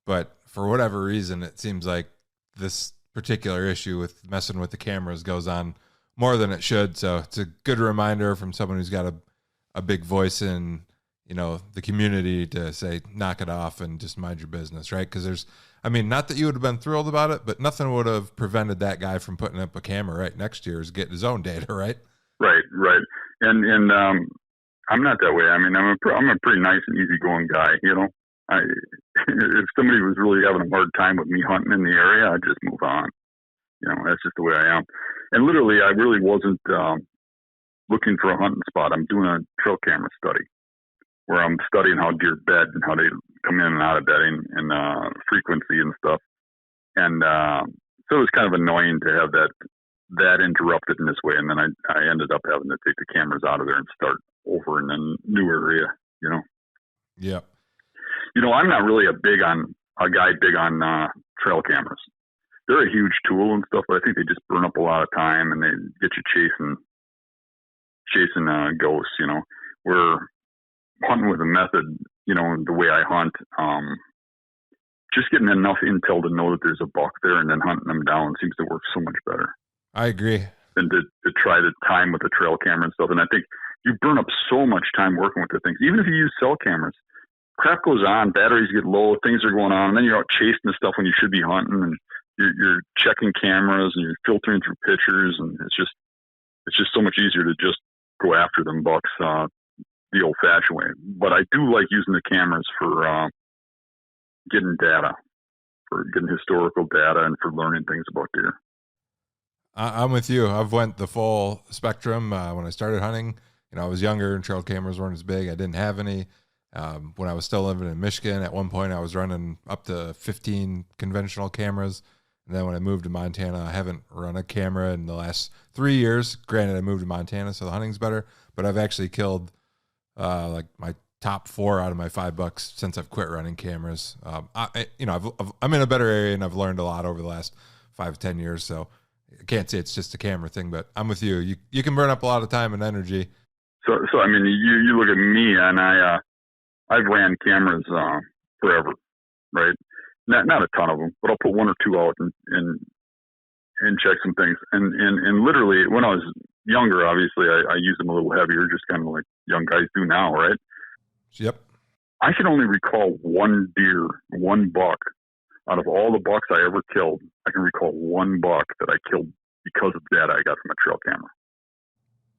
But for whatever reason, it seems like this particular issue with messing with the cameras goes on more than it should. So it's a good reminder from someone who's got a big voice in, the community to say, knock it off and just mind your business, right? Because not that you would have been thrilled about it, but nothing would have prevented that guy from putting up a camera right next to yours, getting his own data, right? Right. And I'm not that way. I'm a pretty nice and easygoing guy, if somebody was really having a hard time with me hunting in the area, I'd just move on. That's just the way I am. And literally, I really wasn't looking for a hunting spot. I'm doing a trail camera study where I'm studying how deer bed and how they come in and out of bedding and frequency and stuff. And so it was kind of annoying to have that interrupted in this way. And then I ended up having to take the cameras out of there and start over in a new area, Yep. I'm not really a guy big on trail cameras. They're a huge tool and stuff, but I think they just burn up a lot of time and they get you chasing ghosts, We're hunting with a method, the way I hunt, just getting enough intel to know that there's a buck there and then hunting them down seems to work so much better. I agree. Than to try the time with the trail camera and stuff. And I think you burn up so much time working with the things. Even if you use cell cameras, crap goes on, batteries get low, things are going on, and then you're out chasing the stuff when you should be hunting, and you're checking cameras and you're filtering through pictures, and it's just so much easier to just go after them bucks the old-fashioned way. But I do like using the cameras for getting data, for getting historical data, and for learning things about deer. I'm with you. I've went the full spectrum. When I started hunting, I was younger and trail cameras weren't as big. I didn't have any. When I was still living in Michigan, at one point I was running up to 15 conventional cameras. And then when I moved to Montana, I haven't run a camera in the last 3 years. Granted, I moved to Montana, so the hunting's better. But I've actually killed like my top 4 out of my 5 bucks since I've quit running cameras. I'm in a better area and I've learned a lot over the last 5 to 10 years. So I can't say it's just a camera thing, but I'm with you. You can burn up a lot of time and energy. So you look at me, and I've ran cameras forever, right? Not a ton of them, but I'll put 1 or 2 out and check some things. And literally, when I was younger, obviously, I used them a little heavier, just kind of like young guys do now, right? Yep. I can only recall one buck out of all the bucks I ever killed. I can recall one buck that I killed because of data I got from a trail camera.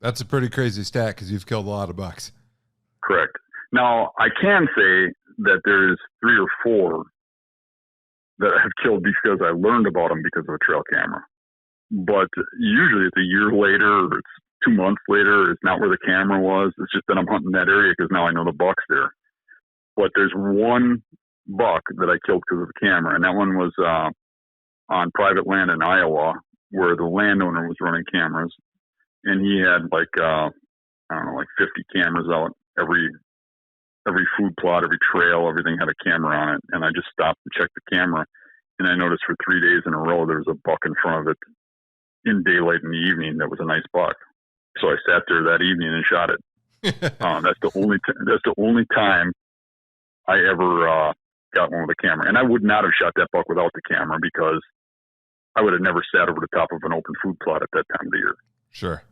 That's a pretty crazy stat because you've killed a lot of bucks. Correct. Now, I can say that there's 3 or 4 that I've killed because I learned about them because of a trail camera. But usually it's a year later, or it's 2 months later. It's not where the camera was. It's just that I'm hunting that area because now I know the buck's there. But there's one buck that I killed because of the camera, and that one was on private land in Iowa where the landowner was running cameras. And he had like 50 cameras out. Every food plot, every trail, everything had a camera on it. And I just stopped and checked the camera, and I noticed for 3 days in a row there was a buck in front of it in daylight in the evening that was a nice buck. So I sat there that evening and shot it. That's the only time I ever got one with a camera. And I would not have shot that buck without the camera because I would have never sat over the top of an open food plot at that time of the year. Sure.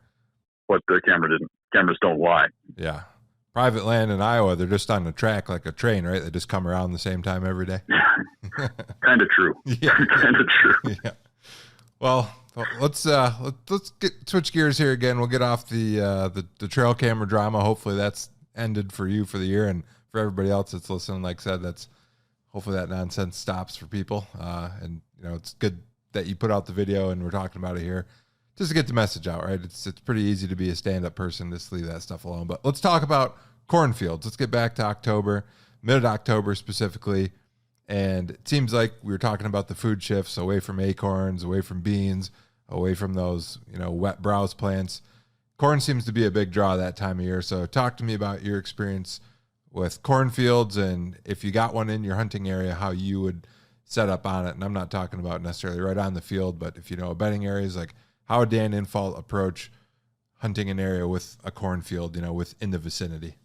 But the camera didn't. Cameras don't lie. Yeah. Private land in Iowa, they're just on the track like a train, right? They just come around the same time every day. Kind of true. Yeah. Kind of true. Yeah. Well, let's switch gears here again. We'll get off the trail camera drama. Hopefully that's ended for you for the year, and for everybody else that's listening. Like I said, that's hopefully that nonsense stops for people. And it's good that you put out the video and we're talking about it here, just to get the message out, right? It's pretty easy to be a stand-up person, just leave that stuff alone. But let's talk about cornfields. Let's get back to October, mid-October specifically. And it seems like we were talking about the food shifts away from acorns, away from beans, away from those, wet browse plants. Corn seems to be a big draw that time of year. So talk to me about your experience with cornfields, and if you got one in your hunting area, how you would set up on it. And I'm not talking about necessarily right on the field, but if you know bedding areas, like how would Dan Infalt approach hunting an area with a cornfield, within the vicinity?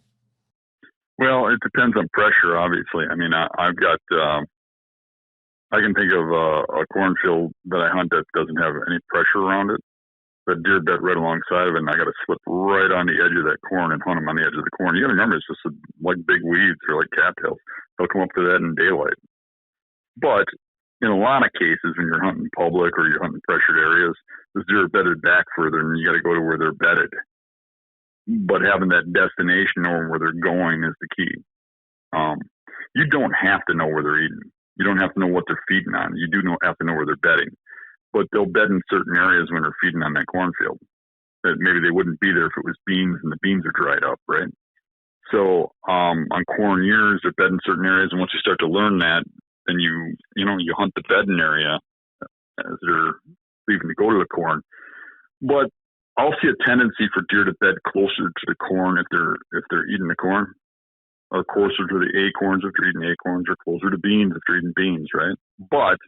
Well, it depends on pressure, obviously. I mean, I've got, I can think of a cornfield that I hunt that doesn't have any pressure around it. The deer bed right alongside of it, and I got to slip right on the edge of that corn and hunt them on the edge of the corn. You got to remember, it's just like big weeds or like cattails. They'll come up to that in daylight. But in a lot of cases, when you're hunting public or you're hunting pressured areas, those deer are bedded back further, and you got to go to where they're bedded. But having that destination knowing where they're going is the key. You don't have to know where they're eating. You don't have to know what they're feeding on. You do have to know where they're bedding. But they'll bed in certain areas when they're feeding on that cornfield that maybe they wouldn't be there if it was beans and the beans are dried up, right? So on corn years, they're bed in certain areas, and once you start to learn that, then you hunt the bedding area as they're leaving to go to the corn. But I'll see a tendency for deer to bed closer to the corn if they're eating the corn, or closer to the acorns if they're eating acorns, or closer to beans if they're eating beans, right? But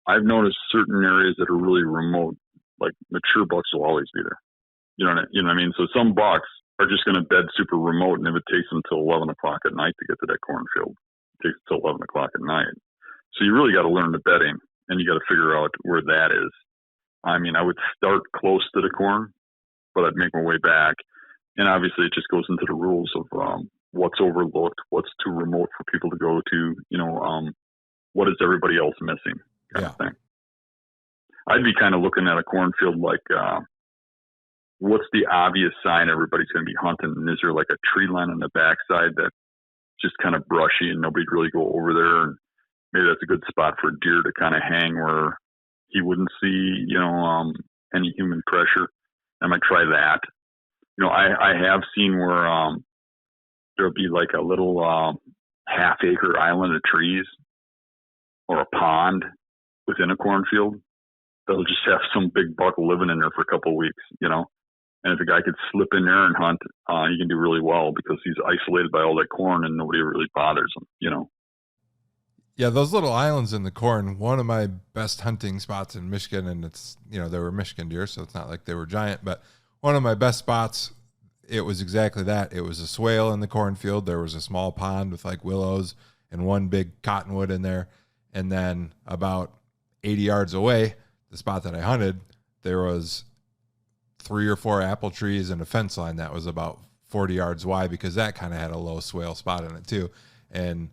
I've noticed certain areas that are really remote, like mature bucks will always be there. You know what I mean? So some bucks are just going to bed super remote, and if it takes them till 11 o'clock at night to get to that cornfield, it takes till 11 o'clock at night. So you really got to learn the bedding, and you got to figure out where that is. I mean, I would start close to the corn, but I'd make my way back. And obviously it just goes into the rules of what's overlooked, what's too remote for people to go to, what is everybody else missing kind of thing. I'd be kind of looking at a cornfield like what's the obvious sign everybody's going to be hunting? And is there like a tree line on the backside that's just kind of brushy and nobody'd really go over there? And maybe that's a good spot for a deer to kind of hang where he wouldn't see, any human pressure. I might try that. I have seen where there'll be like a little half-acre island of trees or a pond within a cornfield. They'll just have some big buck living in there for a couple of weeks, And if a guy could slip in there and hunt, he can do really well because he's isolated by all that corn and nobody really bothers him, Yeah, those little islands in the corn, one of my best hunting spots in Michigan, and it's, they were Michigan deer, so it's not like they were giant, but one of my best spots, it was exactly that. It was a swale in the cornfield. There was a small pond with like willows and one big cottonwood in there. And then about 80 yards away, the spot that I hunted, there was 3 or 4 apple trees and a fence line that was about 40 yards wide because that kind of had a low swale spot in it too. And,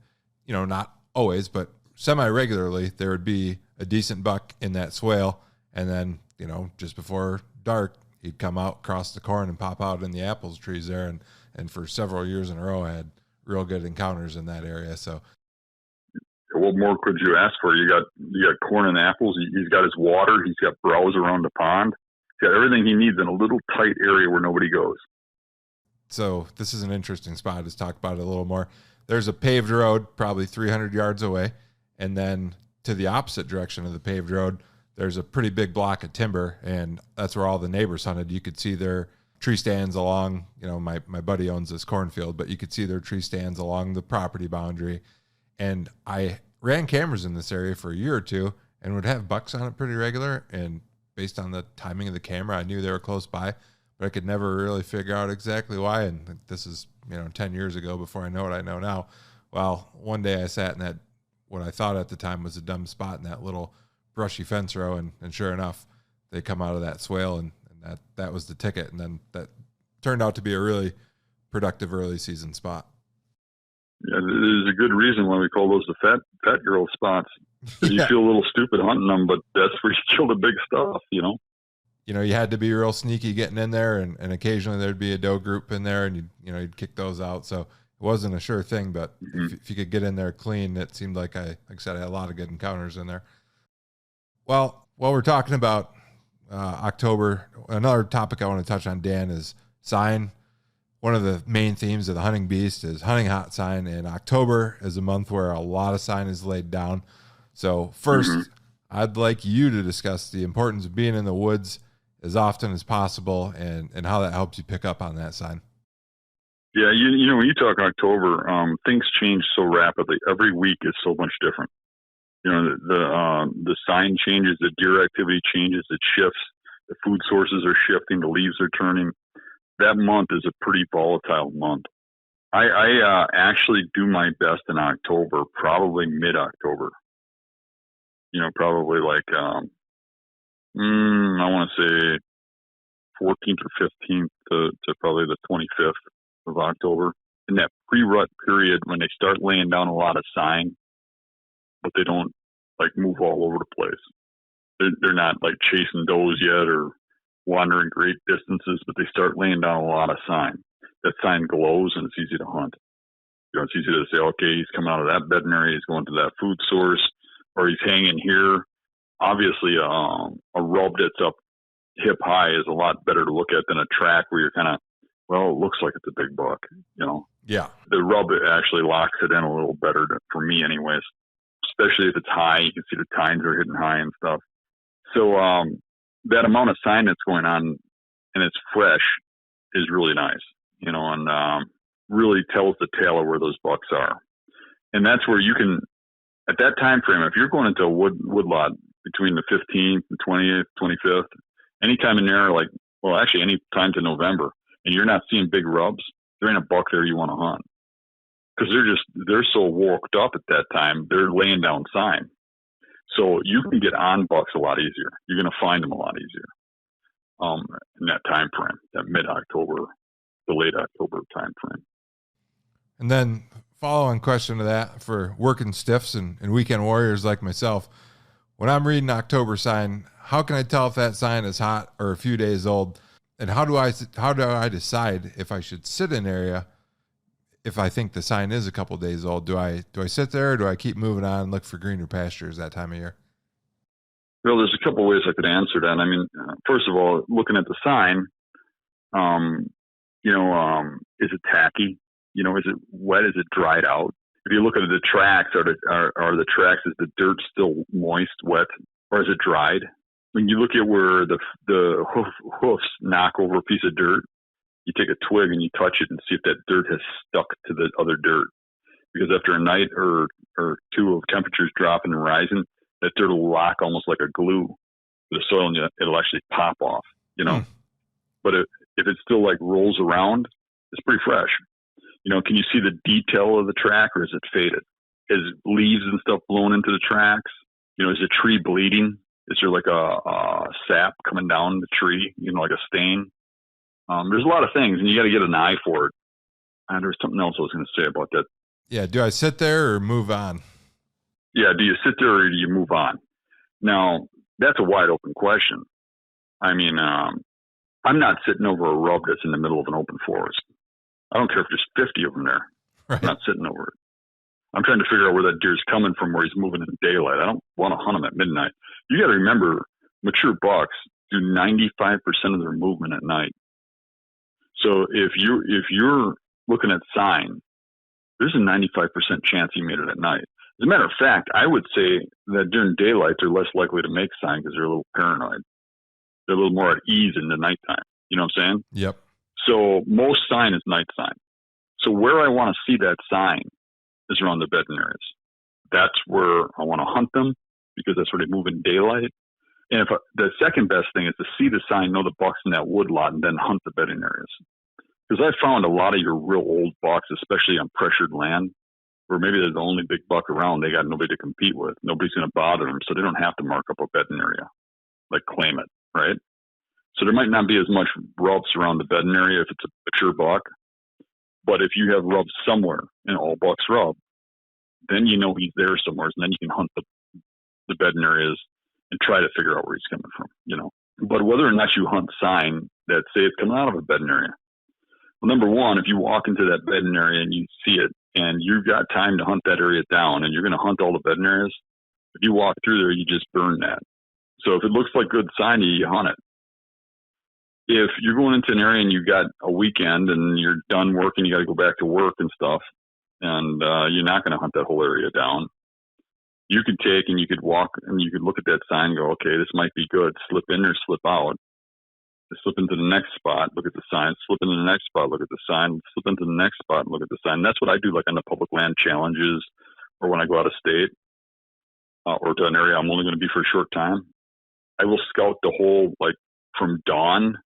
not always, but semi-regularly, there would be a decent buck in that swale. And then, just before dark, he'd come out, cross the corn, and pop out in the apples trees there. And for several years in a row, I had real good encounters in that area. So, what more could you ask for? You got corn and apples. He's got his water. He's got browse around the pond. He's got everything he needs in a little tight area where nobody goes. So this is an interesting spot. Let's talk about it a little more. There's a paved road probably 300 yards away. And then to the opposite direction of the paved road, there's a pretty big block of timber. And that's where all the neighbors hunted. You could see their tree stands along, my buddy owns this cornfield, but you could see their tree stands along the property boundary. And I ran cameras in this area for a year or two and would have bucks on it pretty regular. And based on the timing of the camera, I knew they were close by, but I could never really figure out exactly why. And this is, 10 years ago before I know what I know now. Well, one day I sat in that, what I thought at the time was a dumb spot in that little brushy fence row. And sure enough, they come out of that swale and that was the ticket. And then that turned out to be a really productive early season spot. Yeah, there's a good reason why we call those the fat girl spots. You feel a little stupid hunting them, but that's where you kill the big stuff, You had to be real sneaky getting in there, and occasionally there'd be a doe group in there, and you'd kick those out. So it wasn't a sure thing, but if you could get in there clean, it seemed like I said, I had a lot of good encounters in there. Well, while we're talking about October, another topic I want to touch on, Dan, is sign. One of the main themes of the Hunting Beast is hunting hot sign, and October is a month where a lot of sign is laid down. So first, I'd like you to discuss the importance of being in the woods as often as possible and how that helps you pick up on that sign. Yeah, when you talk October, things change so rapidly. Every week is so much different. The sign changes, the deer activity changes, it shifts, the food sources are shifting, the leaves are turning. That month is a pretty volatile month. I actually do my best in October, probably mid-October. Probably like I want to say 14th or 15th to probably the 25th of October. In that pre-rut period when they start laying down a lot of sign, but they don't like move all over the place. They're not like chasing does yet or wandering great distances, but they start laying down a lot of sign. That sign glows and it's easy to hunt. It's easy to say, okay, he's coming out of that bedding area, he's going to that food source, or he's hanging here. Obviously, a rub that's up hip high is a lot better to look at than a track where you're kind of, it looks like it's a big buck, Yeah. The rub actually locks it in a little better for me anyways, especially if it's high. You can see the tines are hitting high and stuff. So that amount of sign that's going on and it's fresh is really nice, and really tells the tale of where those bucks are. And that's where you can, at that time frame, if you're going into a woodlot between the 15th and 20th, 25th, anytime in there, actually any time to November, and you're not seeing big rubs, there ain't a buck there you want to hunt. Because they're so worked up at that time, they're laying down sign. So you can get on bucks a lot easier. You're going to find them a lot easier in that time frame, that mid-October, the late October time frame. And then follow-on question to that for working stiffs and weekend warriors like myself, when I'm reading October sign, how can I tell if that sign is hot or a few days old? And how do I decide if I should sit in an area if I think the sign is a couple of days old? Do I sit there or do I keep moving on and look for greener pastures that time of year? Well, there's a couple of ways I could answer that. I mean, first of all, looking at the sign, is it tacky? Is it wet? Is it dried out? If you look at the tracks, are the tracks, is the dirt still moist, wet, or is it dried? When you look at where the hoofs knock over a piece of dirt, you take a twig and you touch it and see if that dirt has stuck to the other dirt. Because after a night or two of temperatures dropping and rising, that dirt will lock almost like a glue to the soil and it'll actually pop off, But if it still rolls around, it's pretty fresh. Can you see the detail of the track or is it faded? Is leaves and stuff blown into the tracks? Is the tree bleeding? Is there a sap coming down the tree, like a stain? There's a lot of things, and you got to get an eye for it. And there's something else I was going to say about that. Yeah, do I sit there or move on? Yeah, do you sit there or do you move on? Now, that's a wide open question. I mean, I'm not sitting over a rub that's in the middle of an open forest. I don't care if there's 50 of them there. Right. I'm not sitting over it. I'm trying to figure out where that deer's coming from, where he's moving in daylight. I don't want to hunt him at midnight. You got to remember, mature bucks do 95% of their movement at night. So if you're looking at sign, there's a 95% chance he made it at night. As a matter of fact, I would say that during daylight, they're less likely to make sign because they're a little paranoid. They're a little more at ease in the nighttime. You know what I'm saying? Yep. So most sign is night sign. So where I want to see that sign is around the bedding areas. That's where I want to hunt them because that's where they move in daylight. And the second best thing is to see the sign, know the bucks in that wood lot, and then hunt the bedding areas. Because I found a lot of your real old bucks, especially on pressured land, where maybe they're the only big buck around. They got nobody to compete with. Nobody's going to bother them, so they don't have to mark up a bedding area, claim it, right? So there might not be as much rubs around the bedding area if it's a mature buck. But if you have rubs somewhere and all bucks rub, then you know he's there somewhere, and then you can hunt the bedding areas and try to figure out where he's coming from, But whether or not you hunt sign that say it's coming out of a bedding area, well, number one, if you walk into that bedding area and you see it and you've got time to hunt that area down and you're going to hunt all the bedding areas, if you walk through there, you just burn that. So if it looks like good sign, you hunt it. If you're going into an area and you got a weekend and you're done working, you got to go back to work and stuff, and you're not going to hunt that whole area down, you could take and you could walk and you could look at that sign and go, okay, this might be good. Slip in or slip out. Slip into the next spot, look at the sign. Slip into the next spot, look at the sign. Slip into the next spot, look at the sign. That's what I do on the public land challenges or when I go out of state. or to an area I'm only going to be for a short time, I will scout the whole, like from dawn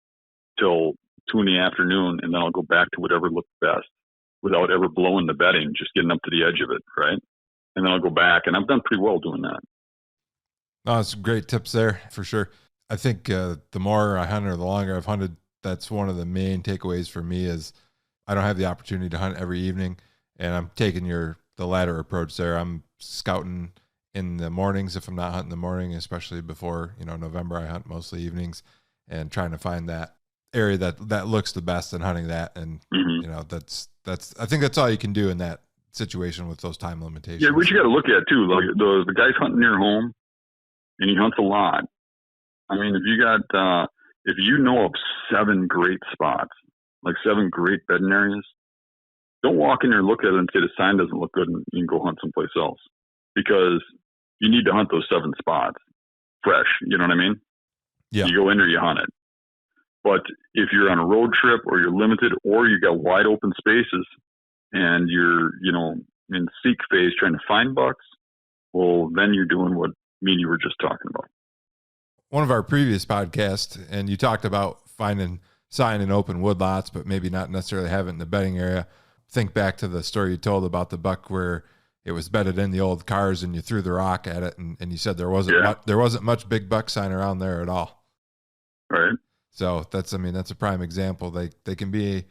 till 2 in the afternoon, and then I'll go back to whatever looked best without ever blowing the bedding, just getting up to the edge of it, right? And then I'll go back, and I've done pretty well doing that. No, it's great tips there for sure. I think the more I hunt or the longer I've hunted, that's one of the main takeaways for me is I don't have the opportunity to hunt every evening, and I'm taking the latter approach there. I'm scouting in the mornings if I'm not hunting in the morning, especially before, November, I hunt mostly evenings, and trying to find that area that looks the best and hunting that. And, that's I think that's all you can do in that situation with those time limitations. Yeah, what you got to look at too, like the guy's hunting near home and he hunts a lot. I mean, if you know of 7 great spots, like 7 great bedding areas, don't walk in there and look at it and say the sign doesn't look good and you can go hunt someplace else, because you need to hunt those 7 spots fresh. You know what I mean? Yeah. You go in there, you hunt it. But if you're on a road trip or you're limited or you got wide open spaces and you're, in seek phase trying to find bucks, well, then you're doing what me and you were just talking about. One of our previous podcasts, and you talked about finding sign in open woodlots, but maybe not necessarily have it in the bedding area. Think back to the story you told about the buck where it was bedded in the old cars and you threw the rock at it, and you said there wasn't much big buck sign around there at all. Right. So that's a prime example. They can be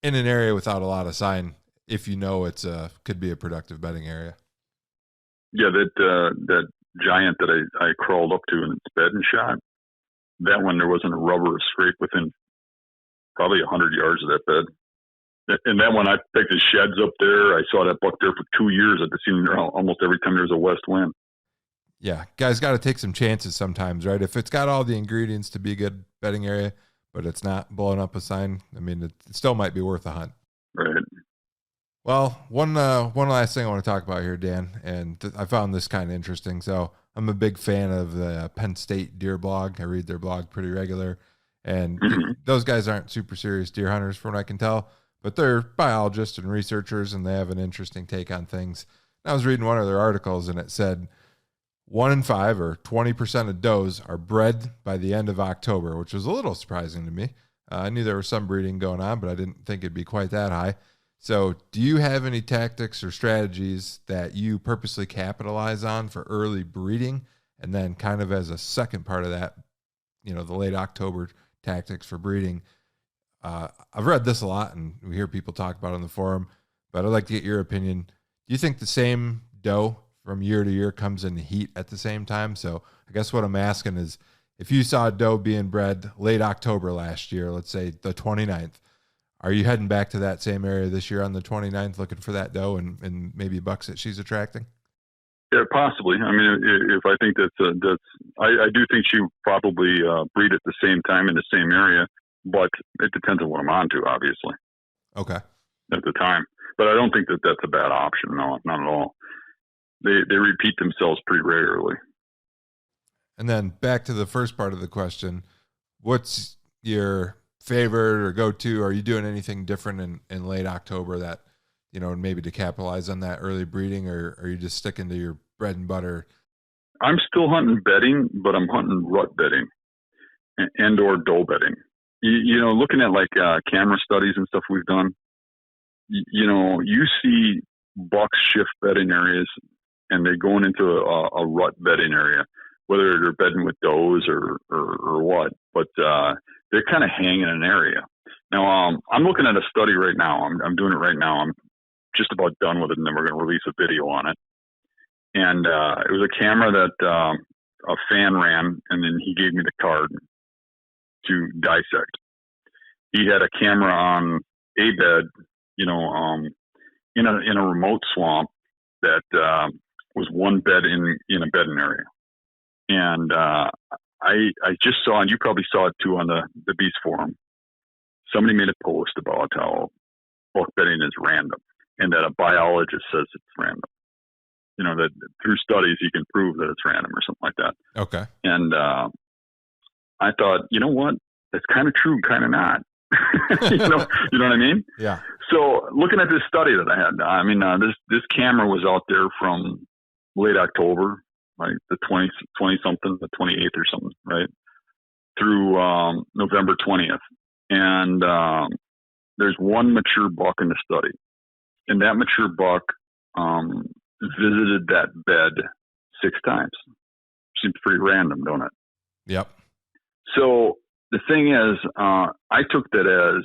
in an area without a lot of sign if it's could be a productive bedding area. Yeah, that giant that I crawled up to in its bed and shot, that one there wasn't a rubber scrape within probably 100 yards of that bed. And that one, I picked the sheds up there. I saw that buck there for 2 years. I've seen him almost every time there's a west wind. Yeah, guys got to take some chances sometimes, right? If it's got all the ingredients to be a good bedding area, but it's not blowing up a sign, it still might be worth a hunt. Right. Well, one last thing I want to talk about here, Dan, and I found this kind of interesting. So I'm a big fan of the Penn State Deer blog. I read their blog pretty regular, and those guys aren't super serious deer hunters from what I can tell, but they're biologists and researchers, and they have an interesting take on things. And I was reading one of their articles, and it said 1 in 5 or 20% of does are bred by the end of October, which was a little surprising to me. I knew there was some breeding going on, but I didn't think it'd be quite that high. So do you have any tactics or strategies that you purposely capitalize on for early breeding? And then kind of as a second part of that, the late October tactics for breeding. I've read this a lot and we hear people talk about it on the forum, but I'd like to get your opinion. Do you think the same doe from year to year comes in heat at the same time? So I guess what I'm asking is, if you saw a doe being bred late October last year, let's say the 29th, are you heading back to that same area this year on the 29th looking for that doe and maybe bucks that she's attracting? Yeah, possibly. I mean, if I think I do think she probably breed at the same time in the same area, but it depends on what I'm on to, obviously. Okay. At the time. But I don't think that's a bad option. No, not at all. They repeat themselves pretty regularly. And then back to the first part of the question, what's your favorite or go-to? Are you doing anything different in late October that, maybe to capitalize on that early breeding, or are you just sticking to your bread and butter? I'm still hunting bedding, but I'm hunting rut bedding and or doe bedding. Looking at like camera studies and stuff we've done, you see bucks shift bedding areas and they're going into a rut bedding area, whether they're bedding with does or what, but they're kind of hanging in an area. Now, I'm looking at a study right now. I'm doing it right now. I'm just about done with it, and then we're going to release a video on it. And it was a camera that a fan ran, and then he gave me the card to dissect. He had a camera on a bed, in a remote swamp that was one bed in a bedding area. And I just saw, and you probably saw it too on the Beast Forum, somebody made a post about how buck bedding is random and that a biologist says it's random. That through studies you can prove that it's random or something like that. Okay. And I thought, you know what? That's kind of true, kind of not. you know what I mean? Yeah. So looking at this study that I had, this camera was out there from late October like the 20 something, the 28th or something, right? Through November 20th. And there's one mature buck in the study. And that mature buck visited that bed 6 times. Seems pretty random, don't it? Yep. So the thing is, I took that as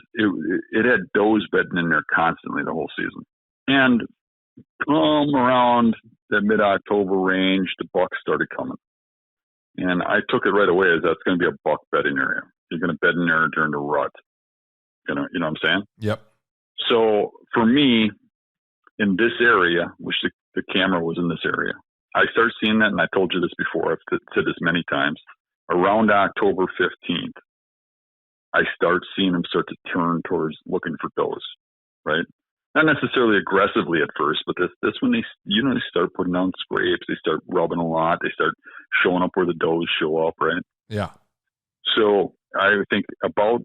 it had does bedding in there constantly the whole season. And around the mid-October range, the bucks started coming. And I took it right away as that's going to be a buck bedding area. You're going to bed in there during the rut. You know what I'm saying? Yep. So for me, in this area, which the camera was in this area, I started seeing that, and I told you this before. I've said this many times. Around October 15th, I start seeing them start to turn towards looking for does, right? Not necessarily aggressively at first, but this when they start putting down scrapes, they start rubbing a lot, they start showing up where the does show up, right? Yeah. So I think about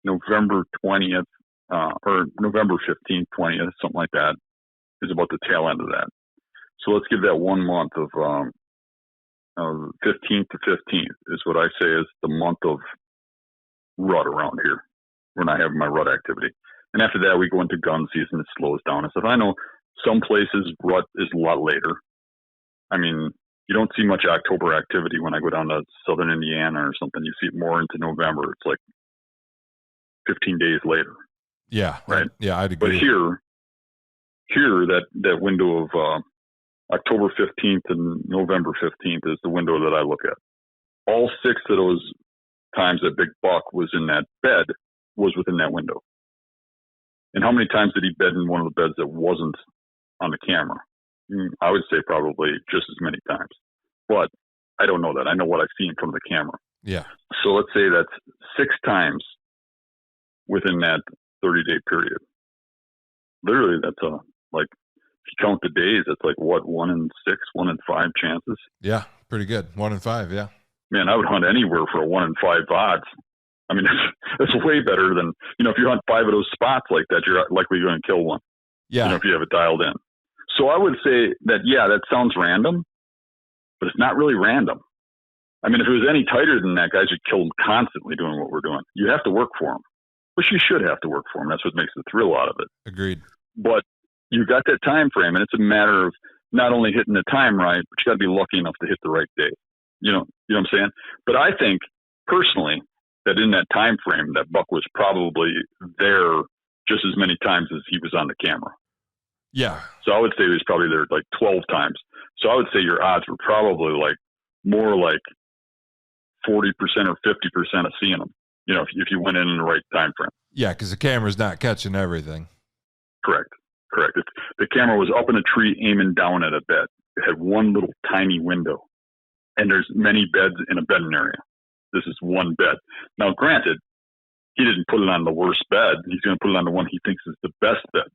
November 20th or November 15th, 20th, something like that, is about the tail end of that. So let's give that 1 month of 15th to 15th is what I say is the month of rut around here when I have my rut activity. And after that, we go into gun season. It slows down and stuff. I know some places rut is a lot later. I mean, you don't see much October activity when I go down to southern Indiana or something. You see it more into November. It's like 15 days later. Yeah. Right. Yeah, I'd agree. But here that window of October 15th and November 15th is the window that I look at. All 6 of those times that big buck was in that bed was within that window. And how many times did he bed in one of the beds that wasn't on the camera? I would say probably just as many times. But I don't know that. I know what I see in front of the camera. Yeah. So let's say that's 6 times within that 30-day period. Literally, that's if you count the days, that's like what, 1 in 6, 1 in 5 chances? Yeah, pretty good. 1 in 5, yeah. Man, I would hunt anywhere for a 1 in 5 odds. I mean, that's way better than, if you hunt 5 of those spots like that, you're likely going to kill one. Yeah. If you have it dialed in. So I would say that, yeah, that sounds random, but it's not really random. I mean, if it was any tighter than that, guys would kill them constantly doing what we're doing. You have to work for them, which you should have to work for them. That's what makes the thrill out of it. Agreed. But you got that time frame, and it's a matter of not only hitting the time right, but you got to be lucky enough to hit the right day. You know what I'm saying? But I think personally that in that time frame, that buck was probably there just as many times as he was on the camera. Yeah. So I would say he was probably there like 12 times. So I would say your odds were probably more like 40% or 50% of seeing them, if you went in the right time frame. Yeah, because the camera's not catching everything. Correct. If the camera was up in a tree aiming down at a bed, it had one little tiny window, and there's many beds in a bedding area. This is one bed. Now, granted, he didn't put it on the worst bed. He's going to put it on the one he thinks is the best bed.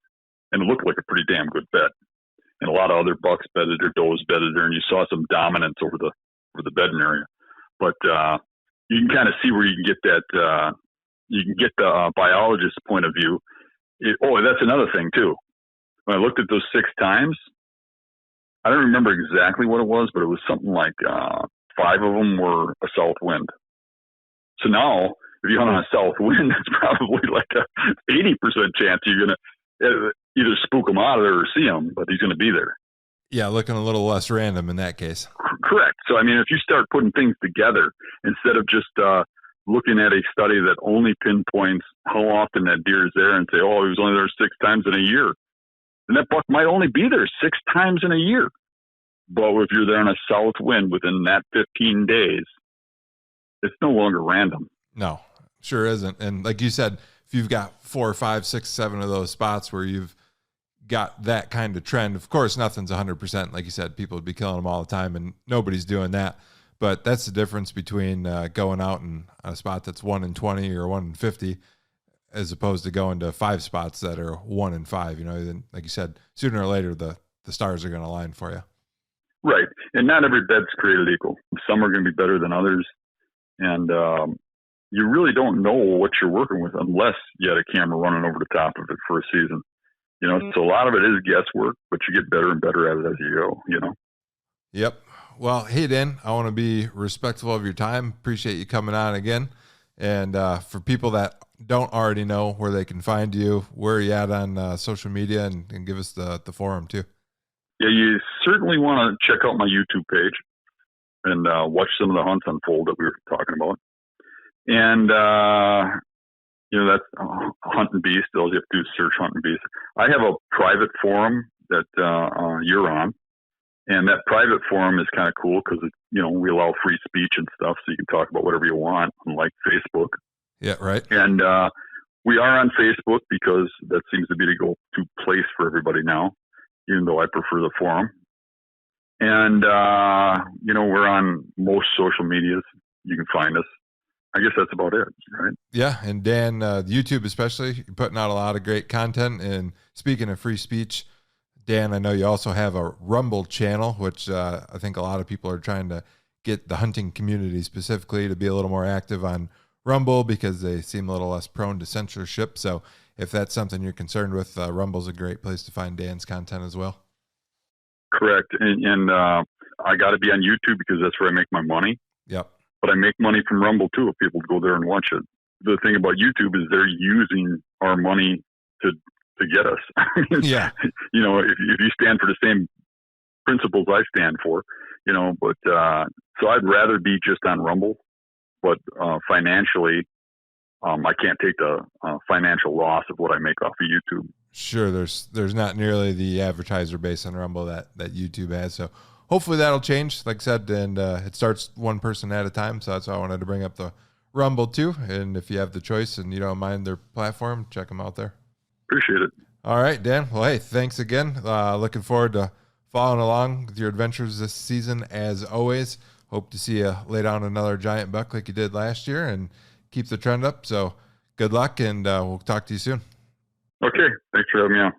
And it looked like a pretty damn good bed. And a lot of other bucks bedded or does bedded there, and you saw some dominance over the bedding area. But you can kind of see where you can get that. You can get the biologist's point of view. That's another thing too. When I looked at those 6 times, I don't remember exactly what it was, but it was something like 5 of them were a south wind. So now, if you hunt on a south wind, it's probably like a 80% chance you're going to either spook him out of there or see him, but he's going to be there. Yeah, looking a little less random in that case. Correct. So, I mean, if you start putting things together, instead of just looking at a study that only pinpoints how often that deer is there and say, he was only there 6 times in a year, then that buck might only be there 6 times in a year. But if you're there in a south wind within that 15 days, it's no longer random. No, sure isn't. And like you said, if you've got 4 or 5, 6, 7 of those spots where you've got that kind of trend, of course, nothing's 100%. Like you said, people would be killing them all the time, and nobody's doing that. But that's the difference between going out and a spot that's 1 in 20 or 1 in 50, as opposed to going to 5 spots that are 1 in 5. Then, like you said, sooner or later, the stars are going to align for you. Right. And not every bed's created equal. Some are going to be better than others. And you really don't know what you're working with unless you had a camera running over the top of it for a season. So a lot of it is guesswork, but you get better and better at it as you go, Yep. Well, hey, Dan, I want to be respectful of your time. Appreciate you coming on again. And for people that don't already know where they can find you, where are you at on social media, and give us the forum too. Yeah, you certainly want to check out my YouTube page and watch some of the hunts unfold that we were talking about. And, that's Hunt and Beast. All you have to do is search Hunt and Beast. I have a private forum that you're on. And that private forum is kind of cool because, we allow free speech and stuff, so you can talk about whatever you want, unlike Facebook. Yeah, right. And we are on Facebook because that seems to be the go-to place for everybody now, even though I prefer the forum. And, we're on most social medias. You can find us. I guess that's about it, right? Yeah, and Dan, YouTube especially, you're putting out a lot of great content. And speaking of free speech, Dan, I know you also have a Rumble channel, which I think a lot of people are trying to get the hunting community specifically to be a little more active on Rumble because they seem a little less prone to censorship. So if that's something you're concerned with, Rumble's a great place to find Dan's content as well. Correct. And I got to be on YouTube because that's where I make my money. Yep. But I make money from Rumble too if people go there and watch it. The thing about YouTube is they're using our money to get us. Yeah. If you stand for the same principles I stand for, but so I'd rather be just on Rumble, but financially, I can't take the financial loss of what I make off of YouTube. Sure. There's not nearly the advertiser base on Rumble that YouTube has. So hopefully that'll change, like I said, and it starts one person at a time. So that's why I wanted to bring up the Rumble too. And if you have the choice and you don't mind their platform, check them out there. Appreciate it. All right, Dan. Well, hey, thanks again. Looking forward to following along with your adventures this season as always. Hope to see you lay down another giant buck like you did last year and keep the trend up. So good luck, and we'll talk to you soon. Okay. Thanks for having me on.